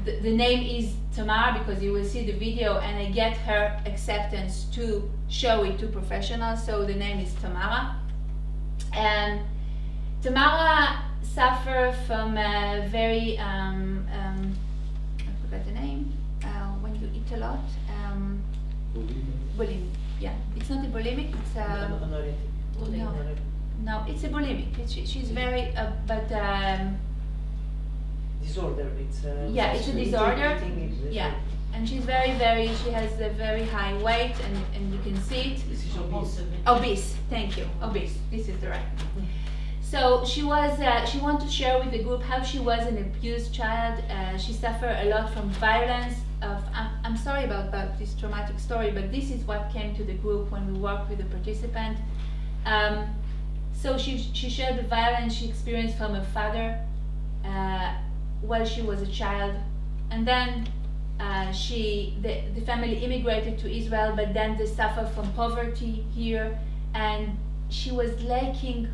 the name is Tamara because you will see the video and I get her acceptance to show it to professionals. So the name is Tamara. And Tamara suffer from a very, I forgot the name, when you eat a lot. Bulimic. Yeah, it's not a bulimic, it's no, it's a bulimic. She's very, disorder. Yeah, it's a disorder. Yeah, and she's she has a very high weight, and you can see it. This is obese. Obese. Thank you. Obese. This is the right. So she wanted to share with the group how she was an abused child. She suffered a lot from violence. I'm sorry about this traumatic story, but this is what came to the group when we worked with the participant. So she shared the violence she experienced from her father while she was a child, and then the family immigrated to Israel, but then they suffered from poverty here, and she was lacking.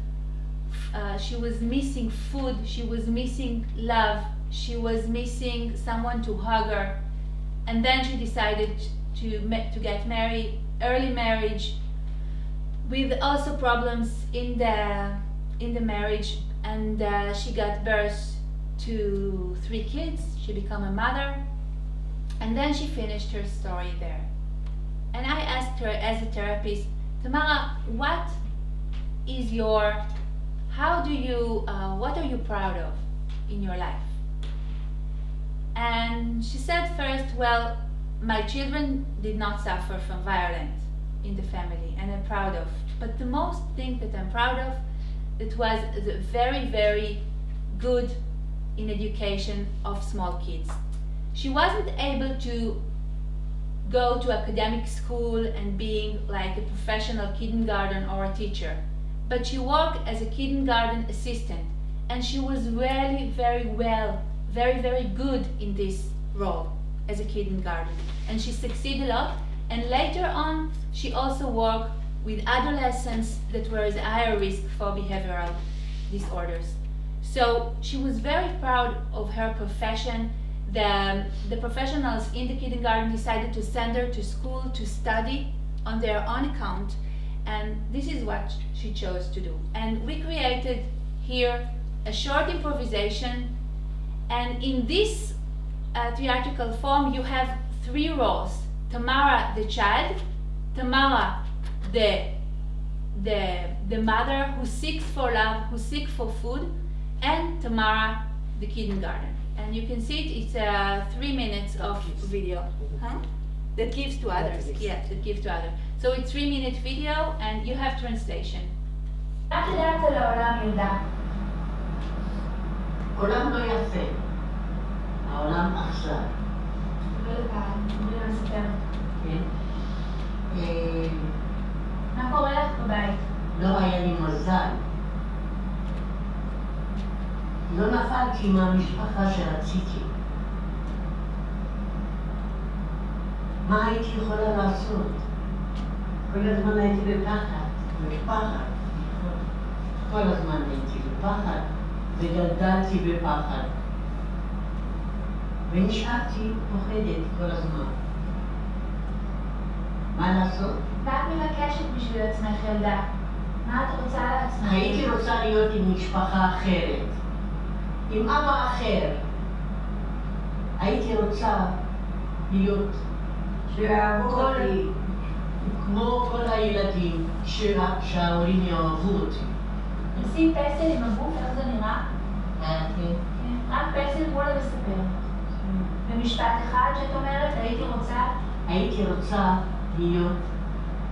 She was missing food. She was missing love. She was missing someone to hug her. And then she decided to get married, early marriage, with also problems in the marriage, and she got birth to 3 kids. She became a mother, and then she finished her story there. And I asked her as a therapist, Tamara, what are you proud of in your life? And she said first, well, my children did not suffer from violence in the family, and I'm proud of. But the most thing that I'm proud of, it was the very, very good in education of small kids. She wasn't able to go to academic school and being like a professional kindergarten or a teacher, but she worked as a kindergarten assistant, and she was really very good in this role as a kindergarten, and she succeeded a lot. And later on she also worked with adolescents that were at higher risk for behavioral disorders. So she was very proud of her profession. The professionals in the kindergarten decided to send her to school to study on their own account, and this is what she chose to do. And we created here a short improvisation, and in this theatrical form you have three roles: Tamara the child, Tamara the mother who seeks for love, who seeks for food, and Tamara the kindergarten. And you can see it, it's 3 minutes of video. Huh? That gives to others. Yeah, that gives to others. So it's 3-minute video and you have translation. עולם לא יפה, העולם עכשיו. כן. מה קורה לך בבית? לא היה לי מזל. לא נפלתי מהמשפחה שרציתי. מה הייתי יכולה לעשות? כל הזמן הייתי בפחד. כל הזמן הייתי בפחד. וגדלתי בפחד. ונשארתי פוחדת כל הזמן. מה לעשות? מה את מבקשת בשביל עצמך, ילדה? מה את רוצה לעצמך? הייתי רוצה להיות עם משפחה אחרת. עם אבא אחר. הייתי רוצה להיות כמו כל הילדים שההורים יאהבו אותי. נשים פסל עם הגוף, איך זה נראה? כן. רק פסל מול המספר. במשפט אחד שאת אומרת, הייתי רוצה להיות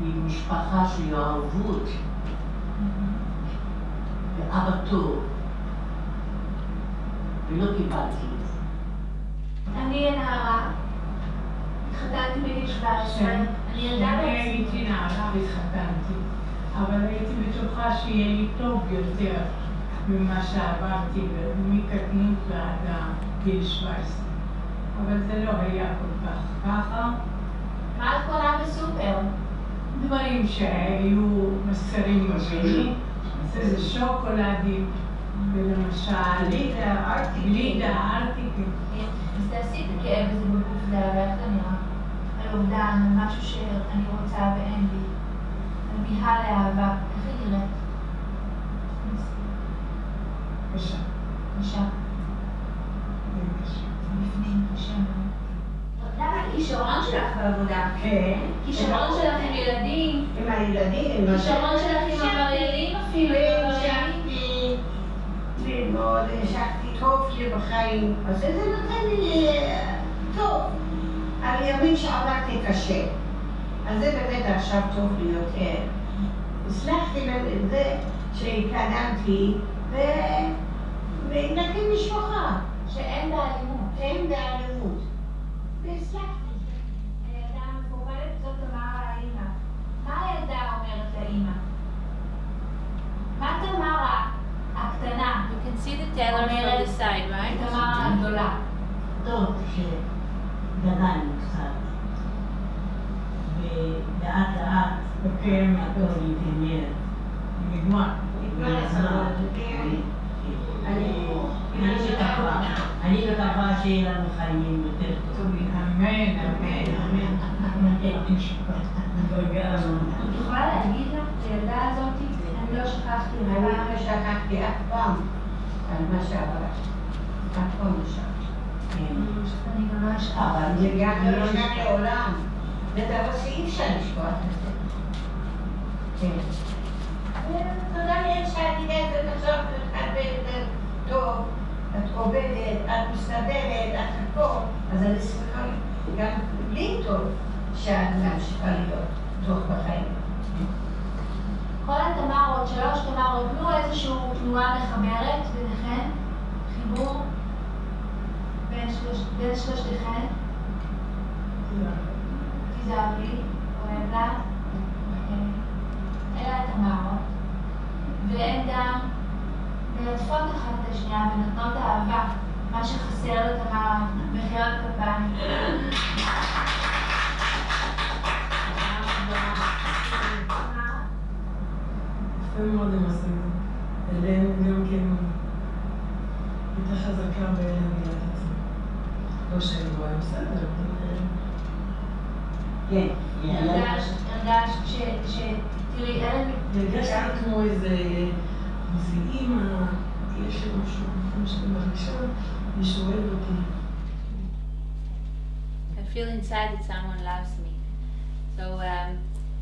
עם משפחה שיאהבו אותי. ואבא טוב. ולא קיבלתי את זה. אני נערה. התחתנתי בגיל 17. אני ילדה בעצמי. הייתי נערה והתחתנתי. אבל הייתי בטוחה שיהיה לי טוב יותר ממה שעברתי מקטנות ועד גיל 17. אבל זה לא היה כל כך ככה. מה את קונה בסופר? דברים שהיו מסרים ממני, זה שוקולדים, ולמשל גלידה ארטיקים. אז תעשי את הכאב הזה בגוף דעה, ואיך זה נראה? על אובדן, על משהו שאני רוצה ואין לי. על מיהה לאהבה, איך היא נראית? קשה. קשה. בפנים, קשה. למה הכישרון שלך בעבודה? כן. כישרון שלך עם ילדים? עם הילדים. כישרון שלך עם עבריינים אפילו? והמשכתי ללמוד, המשכתי טוב לי בחיים. אז זה נותן לי טוב. על ימים שעבדתי קשה. אז זה באמת עכשיו טוב לי יותר. הצלחתי את זה שהתקדמתי ונקים משפחה. שאין באלימות. אין באלימות. והצלחתי. הילדה המפוחדת זאת תמרה לאמא. מה הילדה אומרת לאמא? מה תמרה הקטנה? You can see the tailor from the side, right? תמרה הגדולה. טוב שגדלנו קצת. ולאט לאט הכל יתעניין. נגמר. אני מקווה שיהיה לנו חיים יותר טובים. אמן, אמן. את יכולה להגיד לך, לילדה הזאת, אני לא שכחתי אני לא שכחתי אף פעם על מה שעברת. אף פעם לא שכחתי. אני גם לא אשכח. אבל נרגעת לא שכחתי לעולם. בדבר שאי אפשר לשכוח את זה. כן. תודה לאל שאת הגעת לחשוב הרבה יותר טוב, את עובדת, את מסתדרת, את הכל, אז אני שמחה גם לי טוב שאת ממשיכה להיות טוב בחיים. כל התמרות, 3 תמרות, תנו איזושהי תנועה מחברת ביניכן, חיבור בין שלושתכן. תיזהר לי, אוהב לה. אלה התמרות, והן גם מלטפות אחת את השנייה ונותנות אהבה, מה שחסר לתמרה, מחיאות כפיים. יפה מאוד הם עושים. אליהם גם כן יותר חזקה באליהם מיד עצמם. לא שאני רואה בסדר, כן. הרגשת תראי, הרגשתי כמו איזה אימא, יש לי משהו, כמו שאני מרגישה, מישהו אוהב אותי. I feel inside that someone loves me. So,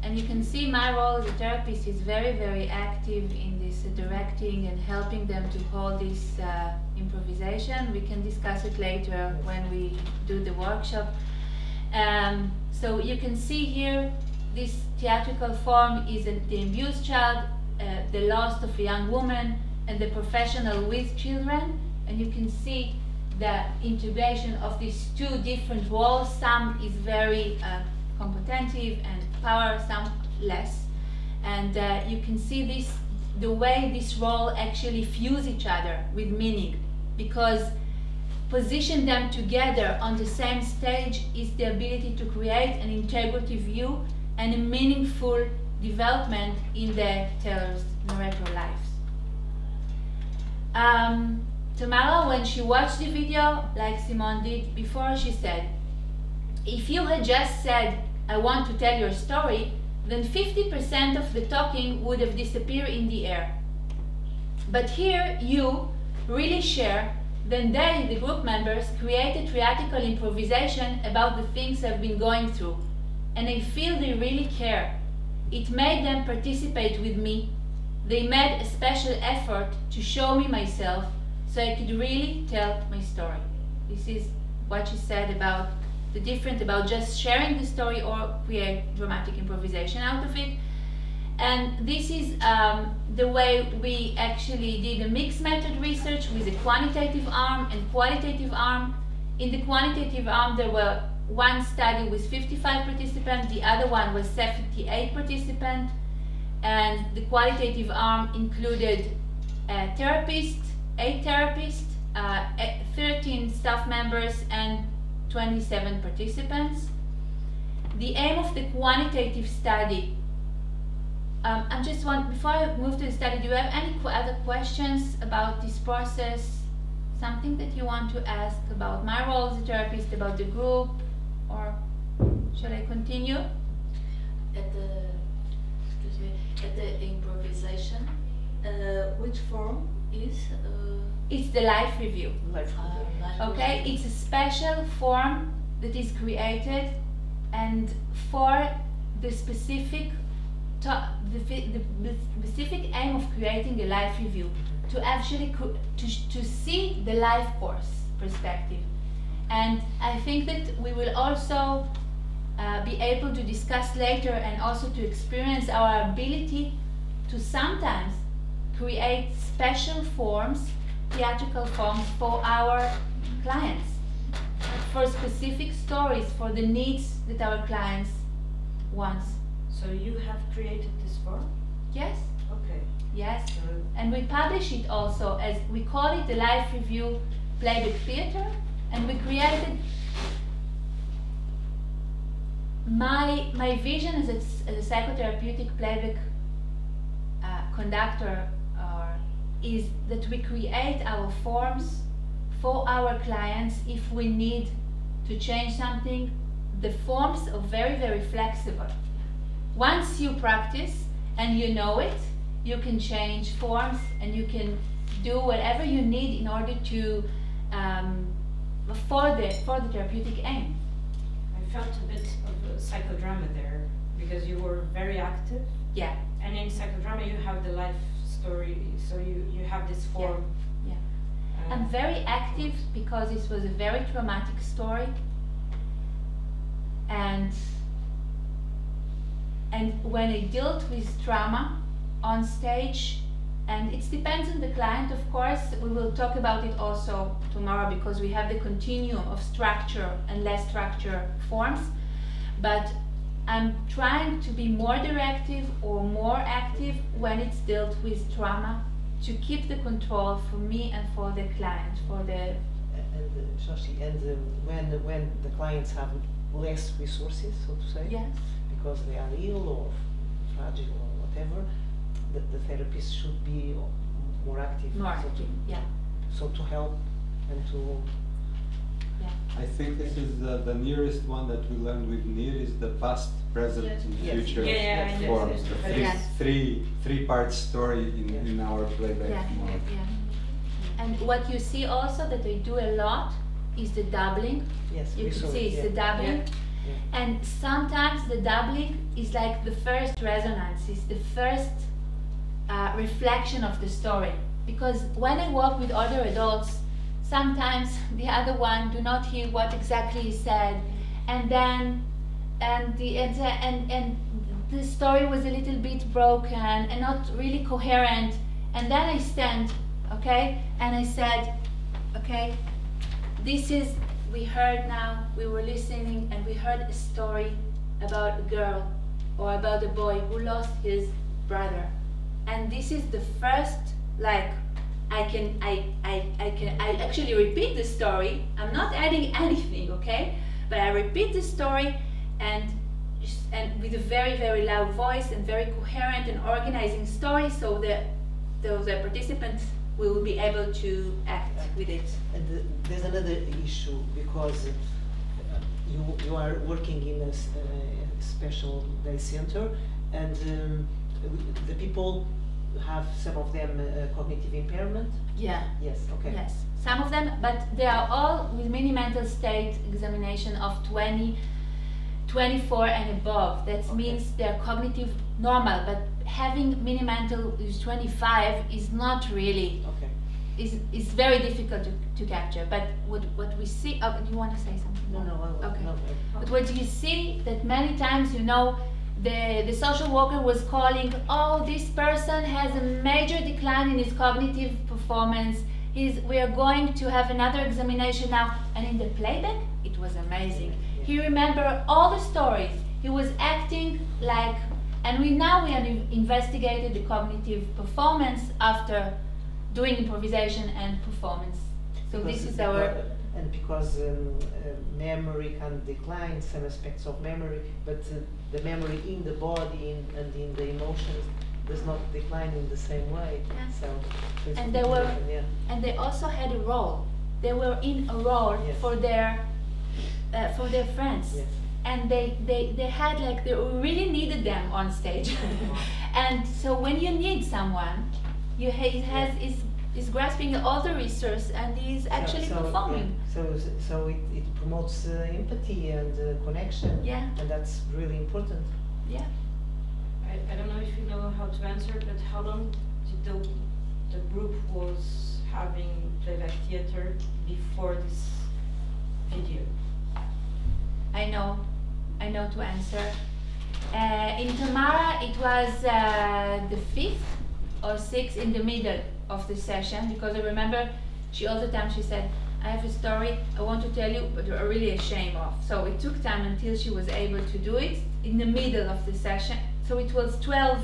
and you can see my role as a therapist is very, very active in this directing and helping them to hold this improvisation. We can discuss it later when we do the workshop. So you can see here, this theatrical form is the abused child, the loss of a young woman, and the professional with children. And you can see the integration of these 2 different roles. Some is very competitive and power, some less. And you can see this, the way this role actually fuse each other with meaning, because position them together on the same stage is the ability to create an integrative view and a meaningful development in the teller's narrator lives. Tamara, when she watched the video, like Simone did before, she said, if you had just said, I want to tell your story, then 50% of the talking would have disappeared in the air. But here you really share, then they, the group members, create a theatrical improvisation about the things I've been going through. And I feel they really care. It made them participate with me. They made a special effort to show me myself so I could really tell my story. This is what she said about the difference about just sharing the story or create dramatic improvisation out of it. And this is the way we actually did a mixed method research with a quantitative arm and qualitative arm. In the quantitative arm, there were one study with 55 participants, the other one was 78 participants, and the qualitative arm included a therapist, 8 therapists, 13 staff members, and 27 participants. The aim of the quantitative study, before I move to the study, do you have any other questions about this process? Something that you want to ask about my role as a therapist, about the group, or shall I continue? At the improvisation, which form is? It's the life review. Okay, it's a special form that is created, and for the specific specific aim of creating a life review, to actually to see the life course perspective. And I think that we will also be able to discuss later and also to experience our ability to sometimes create special forms, theatrical forms for our clients, for specific stories, for the needs that our clients want. So you have created this form? Yes. Okay. Yes. And we publish it also as, we call it the Life Review Playback Theater, and we created my vision as a psychotherapeutic playback conductor is that we create our forms for our clients if we need to change something. The forms are very, very flexible. Once you practice and you know it, you can change forms and you can do whatever you need in order to for the therapeutic aim. I felt a bit of psychodrama there because you were very active. Yeah. And in psychodrama you have the life story, so you have this form. Yeah. I'm very active because it was a very traumatic story, and when I dealt with trauma on stage, and it depends on the client, of course. We will talk about it also tomorrow because we have the continuum of structure and less structure forms, but I'm trying to be more directive or more active when it's dealt with trauma, to keep the control for me and for the client, for the... And Joshi, when the clients have less resources, so to say, Yes. because they are ill or fragile or whatever, the therapist should be more active. More so active, yeah. So to help and to... Yeah. I think this is the nearest one that we learned with NIR is the past, present, Yes. and Yes. future Yeah, yeah, forms. yes, The yes. three-part story in our playback Yeah, mode. yeah. And what you see also that I do a lot is the doubling. Yes, You we can saw see it, it's the yeah. doubling. Yeah. And sometimes the doubling is like the first resonance, is the first reflection of the story. Because when I work with other adults, sometimes the other one do not hear what exactly is said, and then and the story was a little bit broken and not really coherent, and then I stand, okay, and I said, okay, this is, we heard now, we were listening and we heard a story about a girl or about a boy who lost his brother, and this is the first, like, I actually repeat the story. I'm not adding anything, okay? But I repeat the story and with a very, very loud voice and very coherent and organizing story, so that the participants will be able to act with it. And there's another issue, because you are working in a special day center, and the people have, some of them, cognitive impairment. Yeah. Yes. Okay. Yes. Some of them, but they are all with mini mental state examination of 20, 24 and above. That Okay. means they're cognitive normal, but having mini mental is 25 is not really, Okay. is very difficult to capture. But what we see, oh, do you want to say something? No. Okay. No. But what you see that many times, you know, the social worker was calling, oh, this person has a major decline in his cognitive performance. We are going to have another examination now. And in the playback, it was amazing. Yeah. He remembered all the stories. He was acting like, and we have investigated the cognitive performance after doing improvisation and performance. So this is our... And because memory can decline, some aspects of memory, but the memory in the body and in the emotions does not decline in the same way. Yeah. So it's And they also had a role. They were in a role. Yes. for their friends. Yes. And they had, like, they really needed them on stage. And so when you need someone, is grasping all the resource and is actually performing. Yeah. So it promotes empathy and connection. Yeah. And that's really important. Yeah. I don't know if you know how to answer, but how long did the group was having Playback Theater before this video? I know to answer. In Tamara, it was the 5th or 6th in the middle of the session, because I remember all the time she said, I have a story I want to tell you, but you're really ashamed of. So it took time until she was able to do it in the middle of the session. So it was 12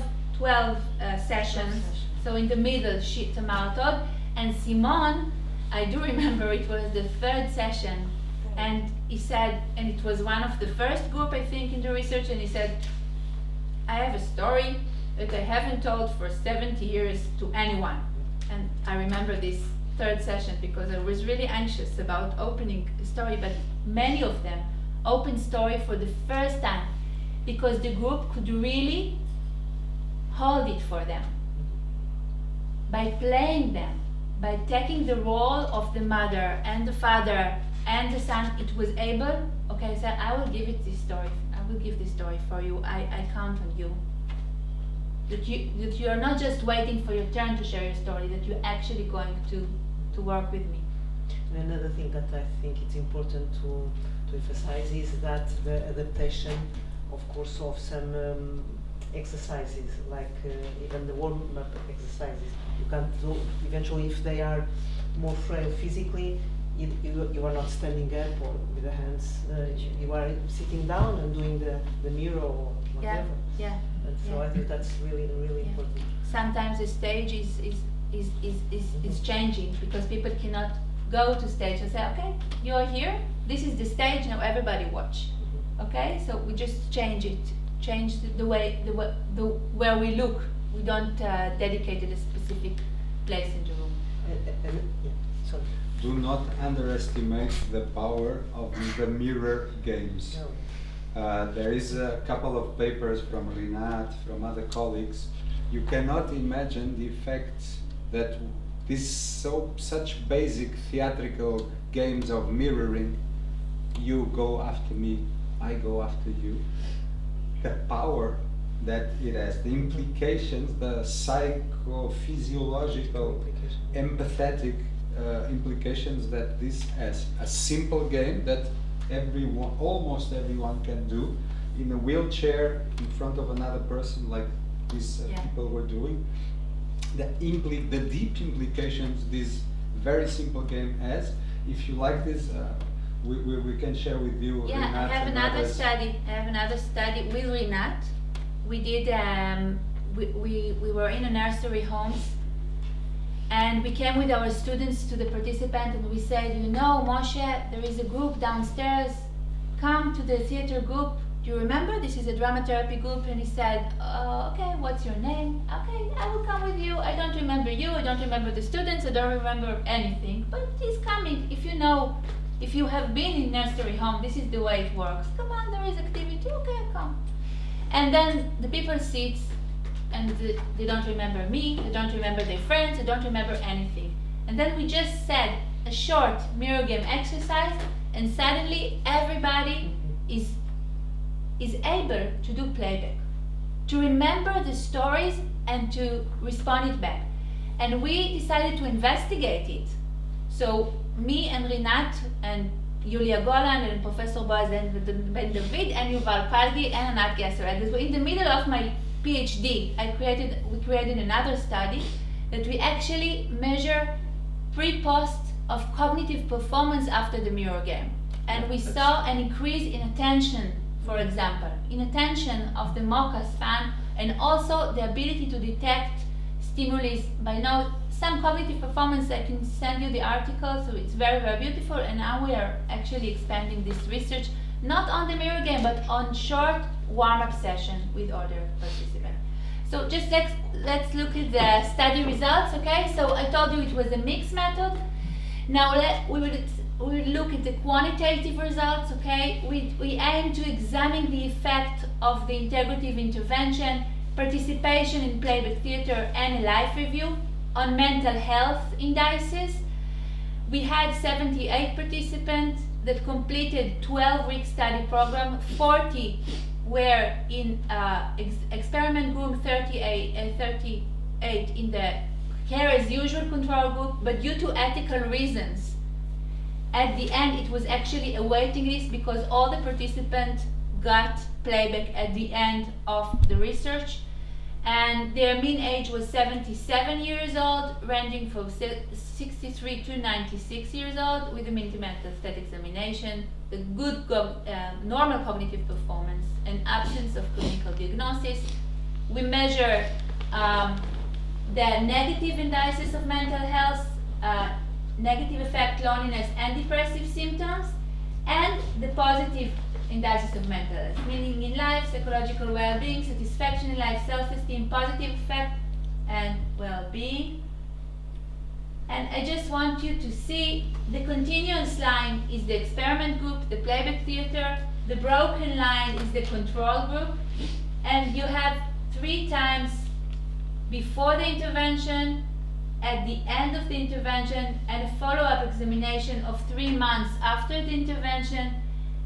sessions. So in the middle, Tamara taught, and Simon, I do remember it was the 3rd session, and he said, and it was one of the first group, I think, in the research, and he said, I have a story that I haven't told for 70 years to anyone. And I remember this 3rd session because I was really anxious about opening a story, but many of them opened story for the first time because the group could really hold it for them. By playing them, by taking the role of the mother and the father and the son, it was able, okay, so I will give it this story. I will give the story for you. I count on you. That you are not just waiting for your turn to share your story, that you're actually going to work with me. And another thing that I think it's important to emphasize is that the adaptation, of course, of some exercises, like even the warm-up exercises. You can't do, eventually, if they are more frail physically, you are not standing up or with the hands, you are sitting down and doing the mirror or whatever. Yeah. And so I think that's really important. Sometimes the stage is changing because people cannot go to stage and say, okay, you are here, this is the stage, now everybody watch. Okay, so we just change it, change the way where we look. We don't dedicate it a specific place in the room. Sorry. Do not underestimate the power of the mirror games. No. There is a couple of papers from Rinat, from other colleagues. You cannot imagine the effects that such basic theatrical games of mirroring, you go after me, I go after you, the power that it has, the implications, the psychophysiological, empathetic implications that this has. A simple game that almost everyone can do in a wheelchair in front of another person, like these people were doing. The deep implications this very simple game has. If you like this, we can share with you. Yeah, Rinat, I have another study. I have another study with Rinat. We did. We were in a nursery homes, and we came with our students to the participant, and we said, you know, Moshe, there is a group downstairs. Come to the theater group. Do you remember? This is a drama therapy group. And he said, okay, what's your name? Okay, I will come with you. I don't remember you. I don't remember the students. I don't remember anything. But he's coming. If you know, if you have been in nursery home, this is the way it works. Come on, there is activity. Okay, come. And then the people sit, and they don't remember me. They don't remember their friends. They don't remember anything. And then we just said a short mirror game exercise, and suddenly everybody is able to do playback, to remember the stories and to respond it back. And we decided to investigate it. So me and Rinat and Yulia Golan and Professor Boaz Ben David and Yuval Palgi and Anat Gesser. So in the middle of my PhD, we created another study that we actually measure pre-post of cognitive performance after the mirror game. And we saw an increase in attention, for example, in attention of the MOCA span, and also the ability to detect stimuli by now some cognitive performance. I can send you the article, so it's very, very beautiful. And now we are actually expanding this research, not on the mirror game, but on short warm-up session with other participants. So just let's look at the study results, okay? So I told you it was a mixed method. Now we will look at the quantitative results, okay? We aim to examine the effect of the integrative intervention, participation in playback theater, and a life review on mental health indices. We had 78 participants that completed 12-week study program. 40 were in experiment group, 38 in the care as usual control group, but due to ethical reasons, at the end it was actually a waiting list because all the participants got playback at the end of the research. And their mean age was 77 years old, ranging from 63 to 96 years old, with a mental state examination, a good normal cognitive performance, and absence of clinical diagnosis. We measure the negative indices of mental health, negative affect loneliness and depressive symptoms, and the positive indices of mental health, meaning in life, psychological well-being, satisfaction in life, self-esteem, positive effect, and well-being. And I just want you to see the continuous line is the experiment group, the playback theater, the broken line is the control group, and you have 3 times before the intervention, at the end of the intervention, and a follow-up examination of 3 months after the intervention.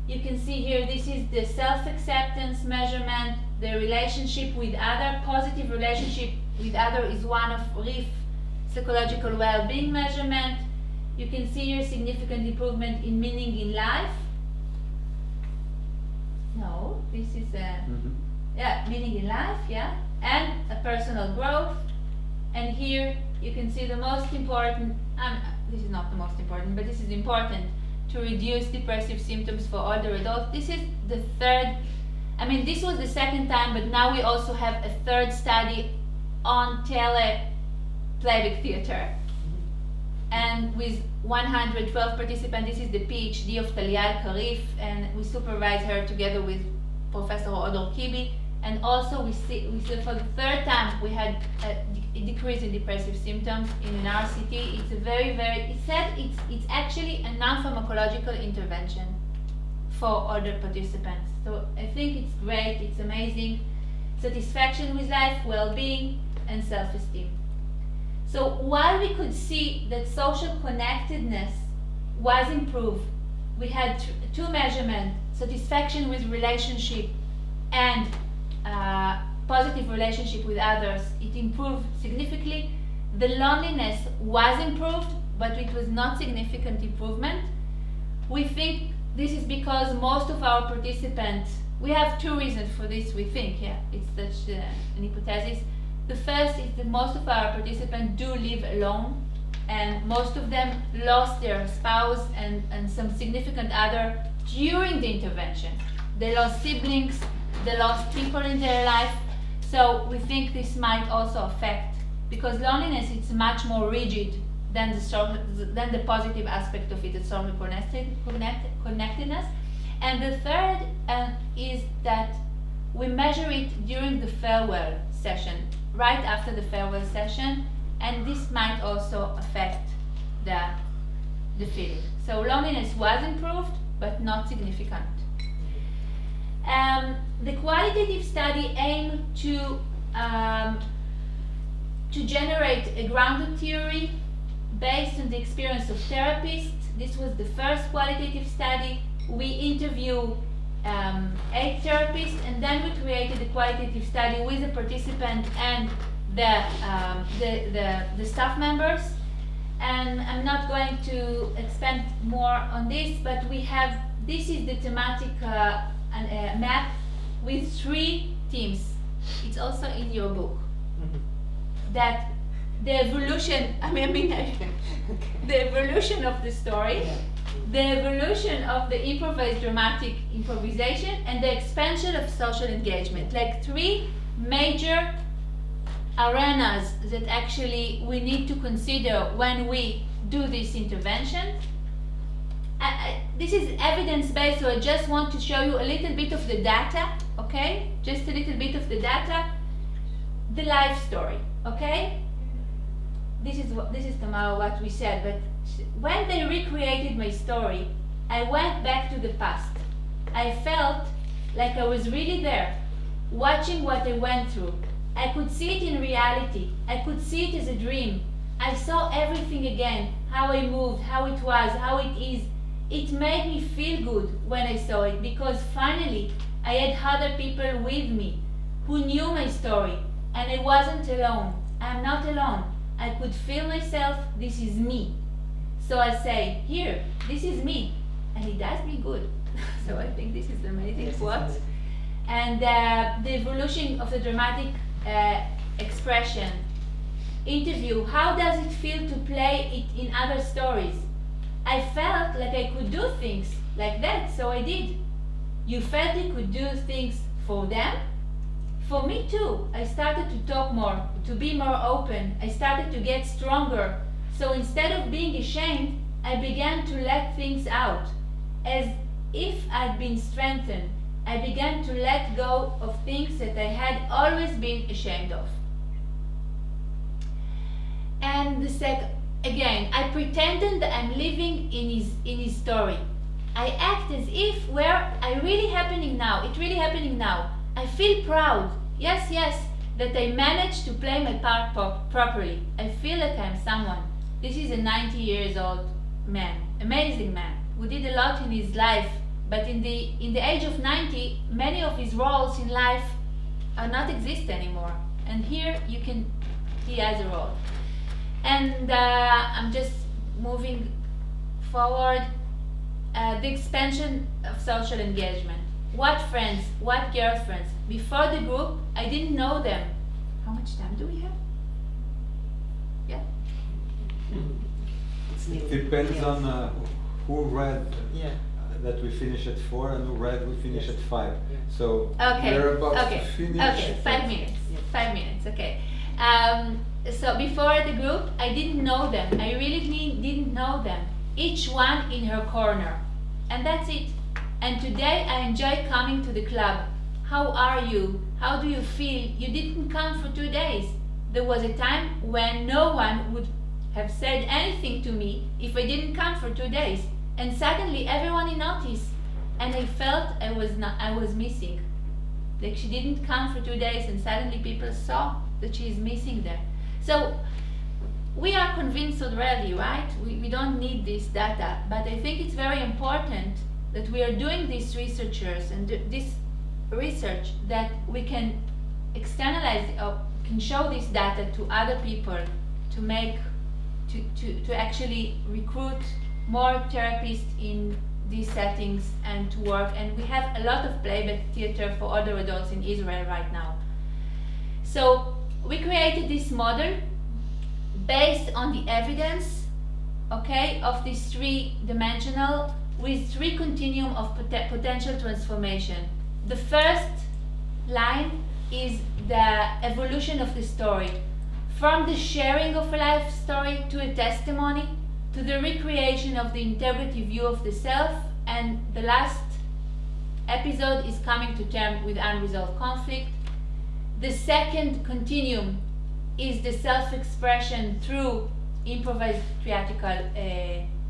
You can see here, this is the self-acceptance measurement, the relationship with other, positive relationship with other is one of RIF, psychological well-being measurement. You can see here significant improvement in meaning in life. No, this is a, yeah, meaning in life, yeah, and a personal growth. And here you can see the most important, this is not the most important, but this is important, to reduce depressive symptoms for older adults. This is the third, I mean, this was the second time, but now we also have a third study on Playback Theater. And with 112 participants, this is the PhD of Talia Karif, and we supervise her together with Professor Odor Kibi. And also we see for the third time we had a decrease in depressive symptoms in an RCT. It's a very, it said it's actually a non-pharmacological intervention for older participants. So I think it's great, it's amazing. Satisfaction with life, well-being, and self-esteem. So while we could see that social connectedness was improved, we had two measurements, satisfaction with relationship and positive relationship with others. It improved significantly. The loneliness was improved, but it was not significant improvement. We think this is because most of our participants, we have two reasons for this, we think, yeah, it's such an hypothesis. The first is that most of our participants do live alone, and most of them lost their spouse and some significant other during the intervention. They lost siblings, they lost people in their life, so we think this might also affect, because loneliness is much more rigid than the positive aspect of it, the social connectedness. And the third is that we measure it during the farewell session, right after the farewell session, and this might also affect the feeling. So loneliness was improved, but not significant. The qualitative study aimed to generate a grounded theory based on the experience of therapists. This was the first qualitative study. We interviewed 8 therapists, and then we created a qualitative study with the participant and the staff members. And I'm not going to expand more on this, but we have, this is the thematic map with 3 themes. It's also in your book. That the evolution, the evolution of the story, the evolution of the improvised dramatic improvisation, and the expansion of social engagement. Like 3 major arenas that actually we need to consider when we do this intervention. This is evidence-based, so I just want to show you a little bit of the data, okay? Just a little bit of the data. The life story, okay? This is Tamara what we said, but when they recreated my story, I went back to the past. I felt like I was really there, watching what I went through. I could see it in reality. I could see it as a dream. I saw everything again, how I moved, how it was, how it is. It made me feel good when I saw it, because finally I had other people with me who knew my story, and I wasn't alone. I'm not alone. I could feel myself, this is me. So I say, here, this is me, and it does me good. So I think this is an amazing quote. And the evolution of the dramatic expression. Interview, how does it feel to play it in other stories? I felt like I could do things like that, so I did. You felt you could do things for them? For me too. I started to talk more, to be more open. I started to get stronger. So instead of being ashamed, I began to let things out. As if I'd been strengthened, I began to let go of things that I had always been ashamed of. And again, I pretended that I'm living in his story. I act as if it really happening now. I feel proud, yes, that I managed to play my part properly. I feel like I'm someone. This is a 90 years old man, amazing man, who did a lot in his life But in the age of 90, many of his roles in life are not exist anymore. And here he has a role. And I'm just moving forward. The expansion of social engagement. What friends, what girlfriends? Before the group, I didn't know them. How much time do we have? Yeah. It depends on who read. Yeah. That we finish at 4 and who read we finish at 5. Yeah. So Okay. we're about Okay. to finish. Okay. 5 minutes. Yeah. 5 minutes. Okay. So before the group, I didn't know them. I really didn't know them. Each one in her corner, and that's it. And today I enjoy coming to the club. How are you? How do you feel? You didn't come for 2 days. There was a time when no one would have said anything to me if I didn't come for 2 days. And suddenly everyone noticed, and I felt I was missing. Like she didn't come for 2 days, and suddenly people saw that she is missing there. So we are convinced already, right? We don't need this data, but I think it's very important that we are doing these researchers and this research that we can externalize or can show this data to other people to make to actually recruit more therapists in these settings and to work. And we have a lot of playback theater for older adults in Israel right now. So we created this model based on the evidence, okay, of this three-dimensional with 3 continuum of potential transformation. The first line is the evolution of the story, from the sharing of a life story to a testimony, to the recreation of the integrative view of the self, and the last episode is coming to terms with unresolved conflict. The second continuum is the self-expression through improvised theatrical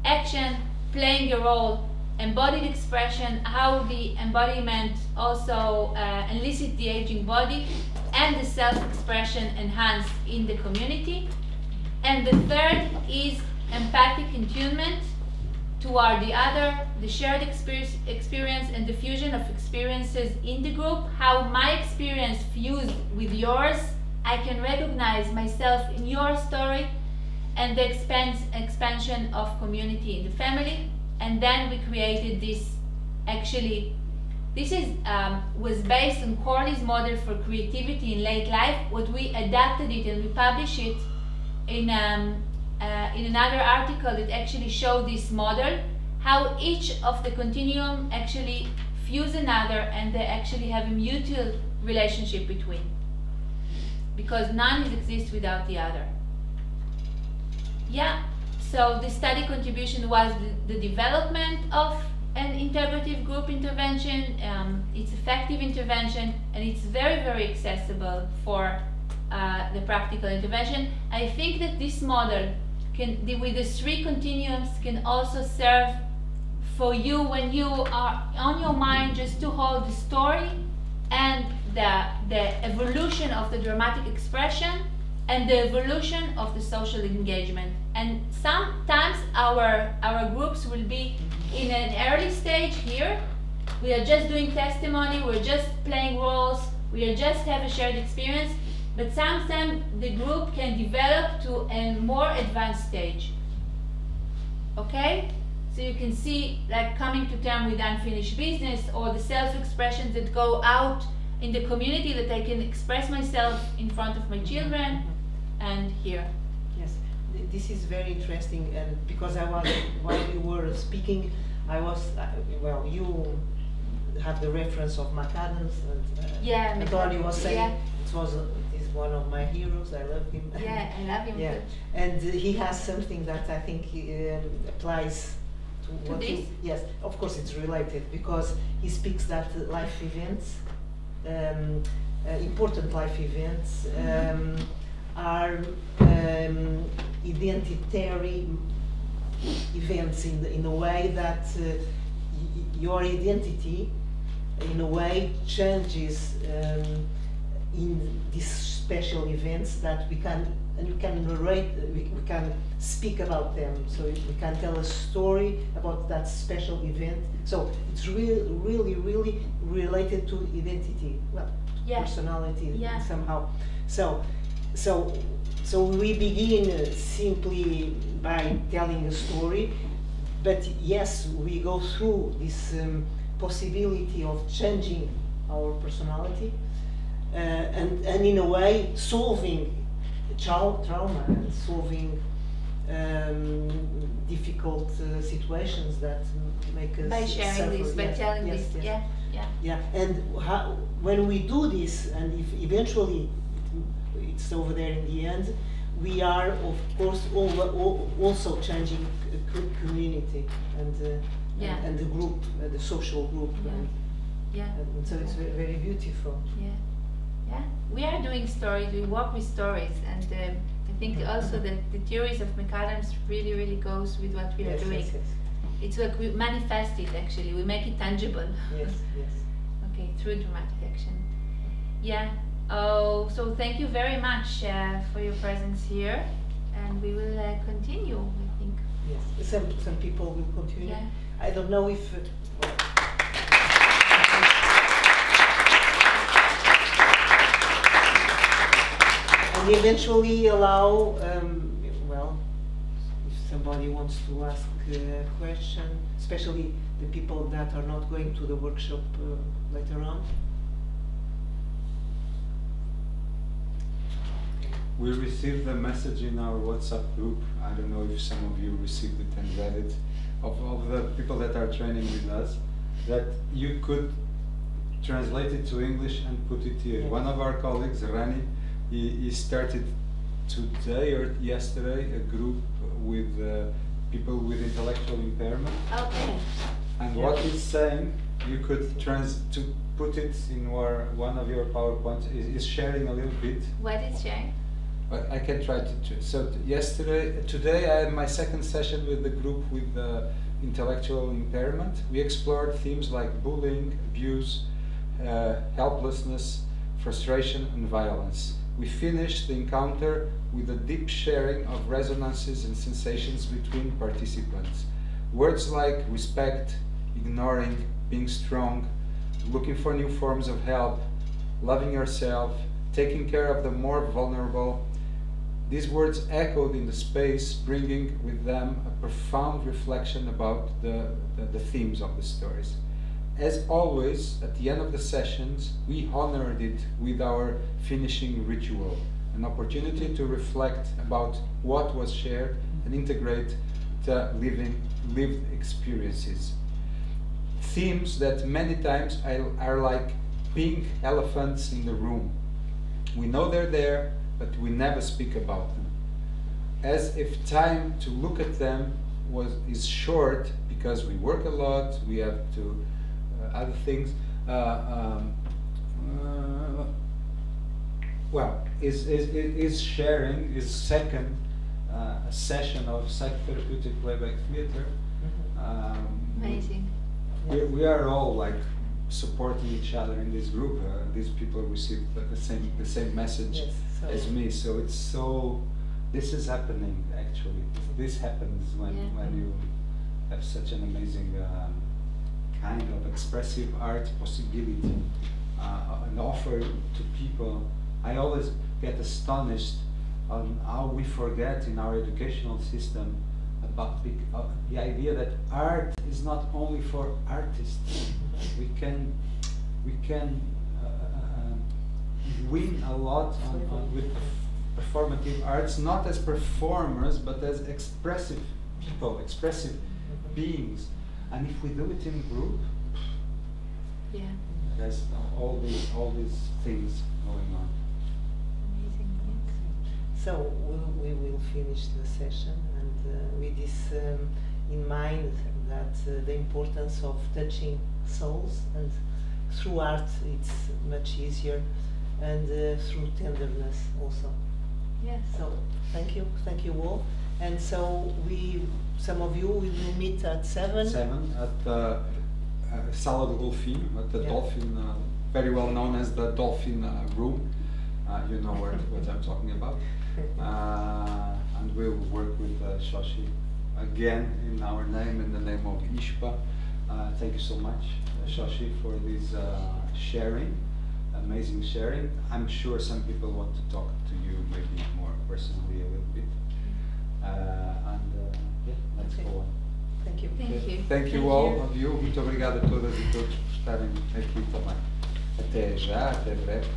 action, playing a role, embodied expression, how the embodiment also elicits the aging body, and the self-expression enhanced in the community. And the third is empathic attunement toward the other, the shared experience and the fusion of experiences in the group, how my experience fused with yours, I can recognize myself in your story, and the expansion of community in the family. And then we created this, actually, this is was based on Corley's model for creativity in late life. What we adapted it and we published it in another article that actually showed this model, how each of the continuum actually fuse another and they actually have a mutual relationship between, because none exists without the other. Yeah, so the study contribution was the development of an integrative group intervention. It's effective intervention, and it's very, very accessible for the practical intervention. I think that this model with the 3 continuums can also serve for you when you are on your mind just to hold the story and the evolution of the dramatic expression and the evolution of the social engagement. And sometimes our groups will be in an early stage here. We are just doing testimony, we're just playing roles, we are just have a shared experience, but sometimes the group can develop to a more advanced stage. Okay? So you can see, like, coming to terms with unfinished business, or the self-expressions that go out in the community, that I can express myself in front of my children, and here. Yes, this is very interesting, and because while you were speaking, I was, well, you have the reference of McAdams, and Anthony was saying he's one of my heroes. I love him. Yeah, I love him. Yeah, and he has something that I think applies to what this? Yes, of course it's related, because he speaks that life events, important life events, are identitary events in a way that your identity in a way changes in this special events that we can narrate, we can speak about them, so we can tell a story about that special event. So it's really related to identity, well, personality somehow. So we begin simply by telling a story, but yes, we go through this possibility of changing our personality and in a way solving trauma and solving difficult situations that make us by sharing suffer. this, by telling this, yeah. And when we do this, and if eventually it's over there in the end, we are of course also changing community and the group, the social group. And so it's very beautiful. Yeah, we are doing stories, we work with stories, and I think also that the theories of McAdams really goes with what we are doing. Yes. It's like we manifest it actually, we make it tangible. Yes. Okay, through dramatic action. Yeah, so thank you very much for your presence here, and we will continue, I think. Yes, some people will continue. Yeah. I don't know if... and eventually allow, well, if somebody wants to ask a question, especially the people that are not going to the workshop later on. We received a message in our WhatsApp group. I don't know if some of you received it and read it, of the people that are training with us, that you could translate it to English and put it here. Yes. One of our colleagues, Rani, he started today or yesterday a group with people with intellectual impairment. Okay. And what he's saying, you could to put it in one of your PowerPoints, is sharing a little bit. What is sharing? I can try to. So today I had my second session with the group with intellectual impairment. We explored themes like bullying, abuse, helplessness, frustration, and violence. We finished the encounter with a deep sharing of resonances and sensations between participants. Words like respect, ignoring, being strong, looking for new forms of help, loving yourself, taking care of the more vulnerable. These words echoed in the space, bringing with them a profound reflection about the themes of the stories. As always, at the end of the sessions, we honored it with our finishing ritual, an opportunity to reflect about what was shared and integrate the lived experiences. Themes that many times are like pink elephants in the room. We know they're there, but we never speak about them. As if time to look at them is short because we work a lot, we have to other things. Well, is sharing is second session of psychotherapeutic Playback Theater. Amazing. We are all like supporting each other in this group. These people receive the same message as me. So it's this is happening actually. This happens when you have such an amazing kind of expressive art possibility and offer to people. I always get astonished on how we forget in our educational system about the idea that art is not only for artists. We can win a lot with performative arts, not as performers, but as expressive people, expressive beings. And if we do it in group, there's all these things going on. Amazing. So we will finish the session, and with this in mind, that the importance of touching souls, and through art it's much easier, and through tenderness also. Yes. So thank you all. And so some of you we will meet at 7. 7 at the Sala do Golfinho, at the Dolphin, very well known as the Dolphin Room. You know what I'm talking about. And we will work with Shoshi again in our name, in the name of ISPA. Thank you so much, Shoshi, for this sharing, amazing sharing. I'm sure some people want to talk to you maybe more personally a little bit. Yeah, let's go on. Thank you. Thank you. Thank you all of you. Muito obrigado a todas e todos por estarem aqui também. Até já, até breve.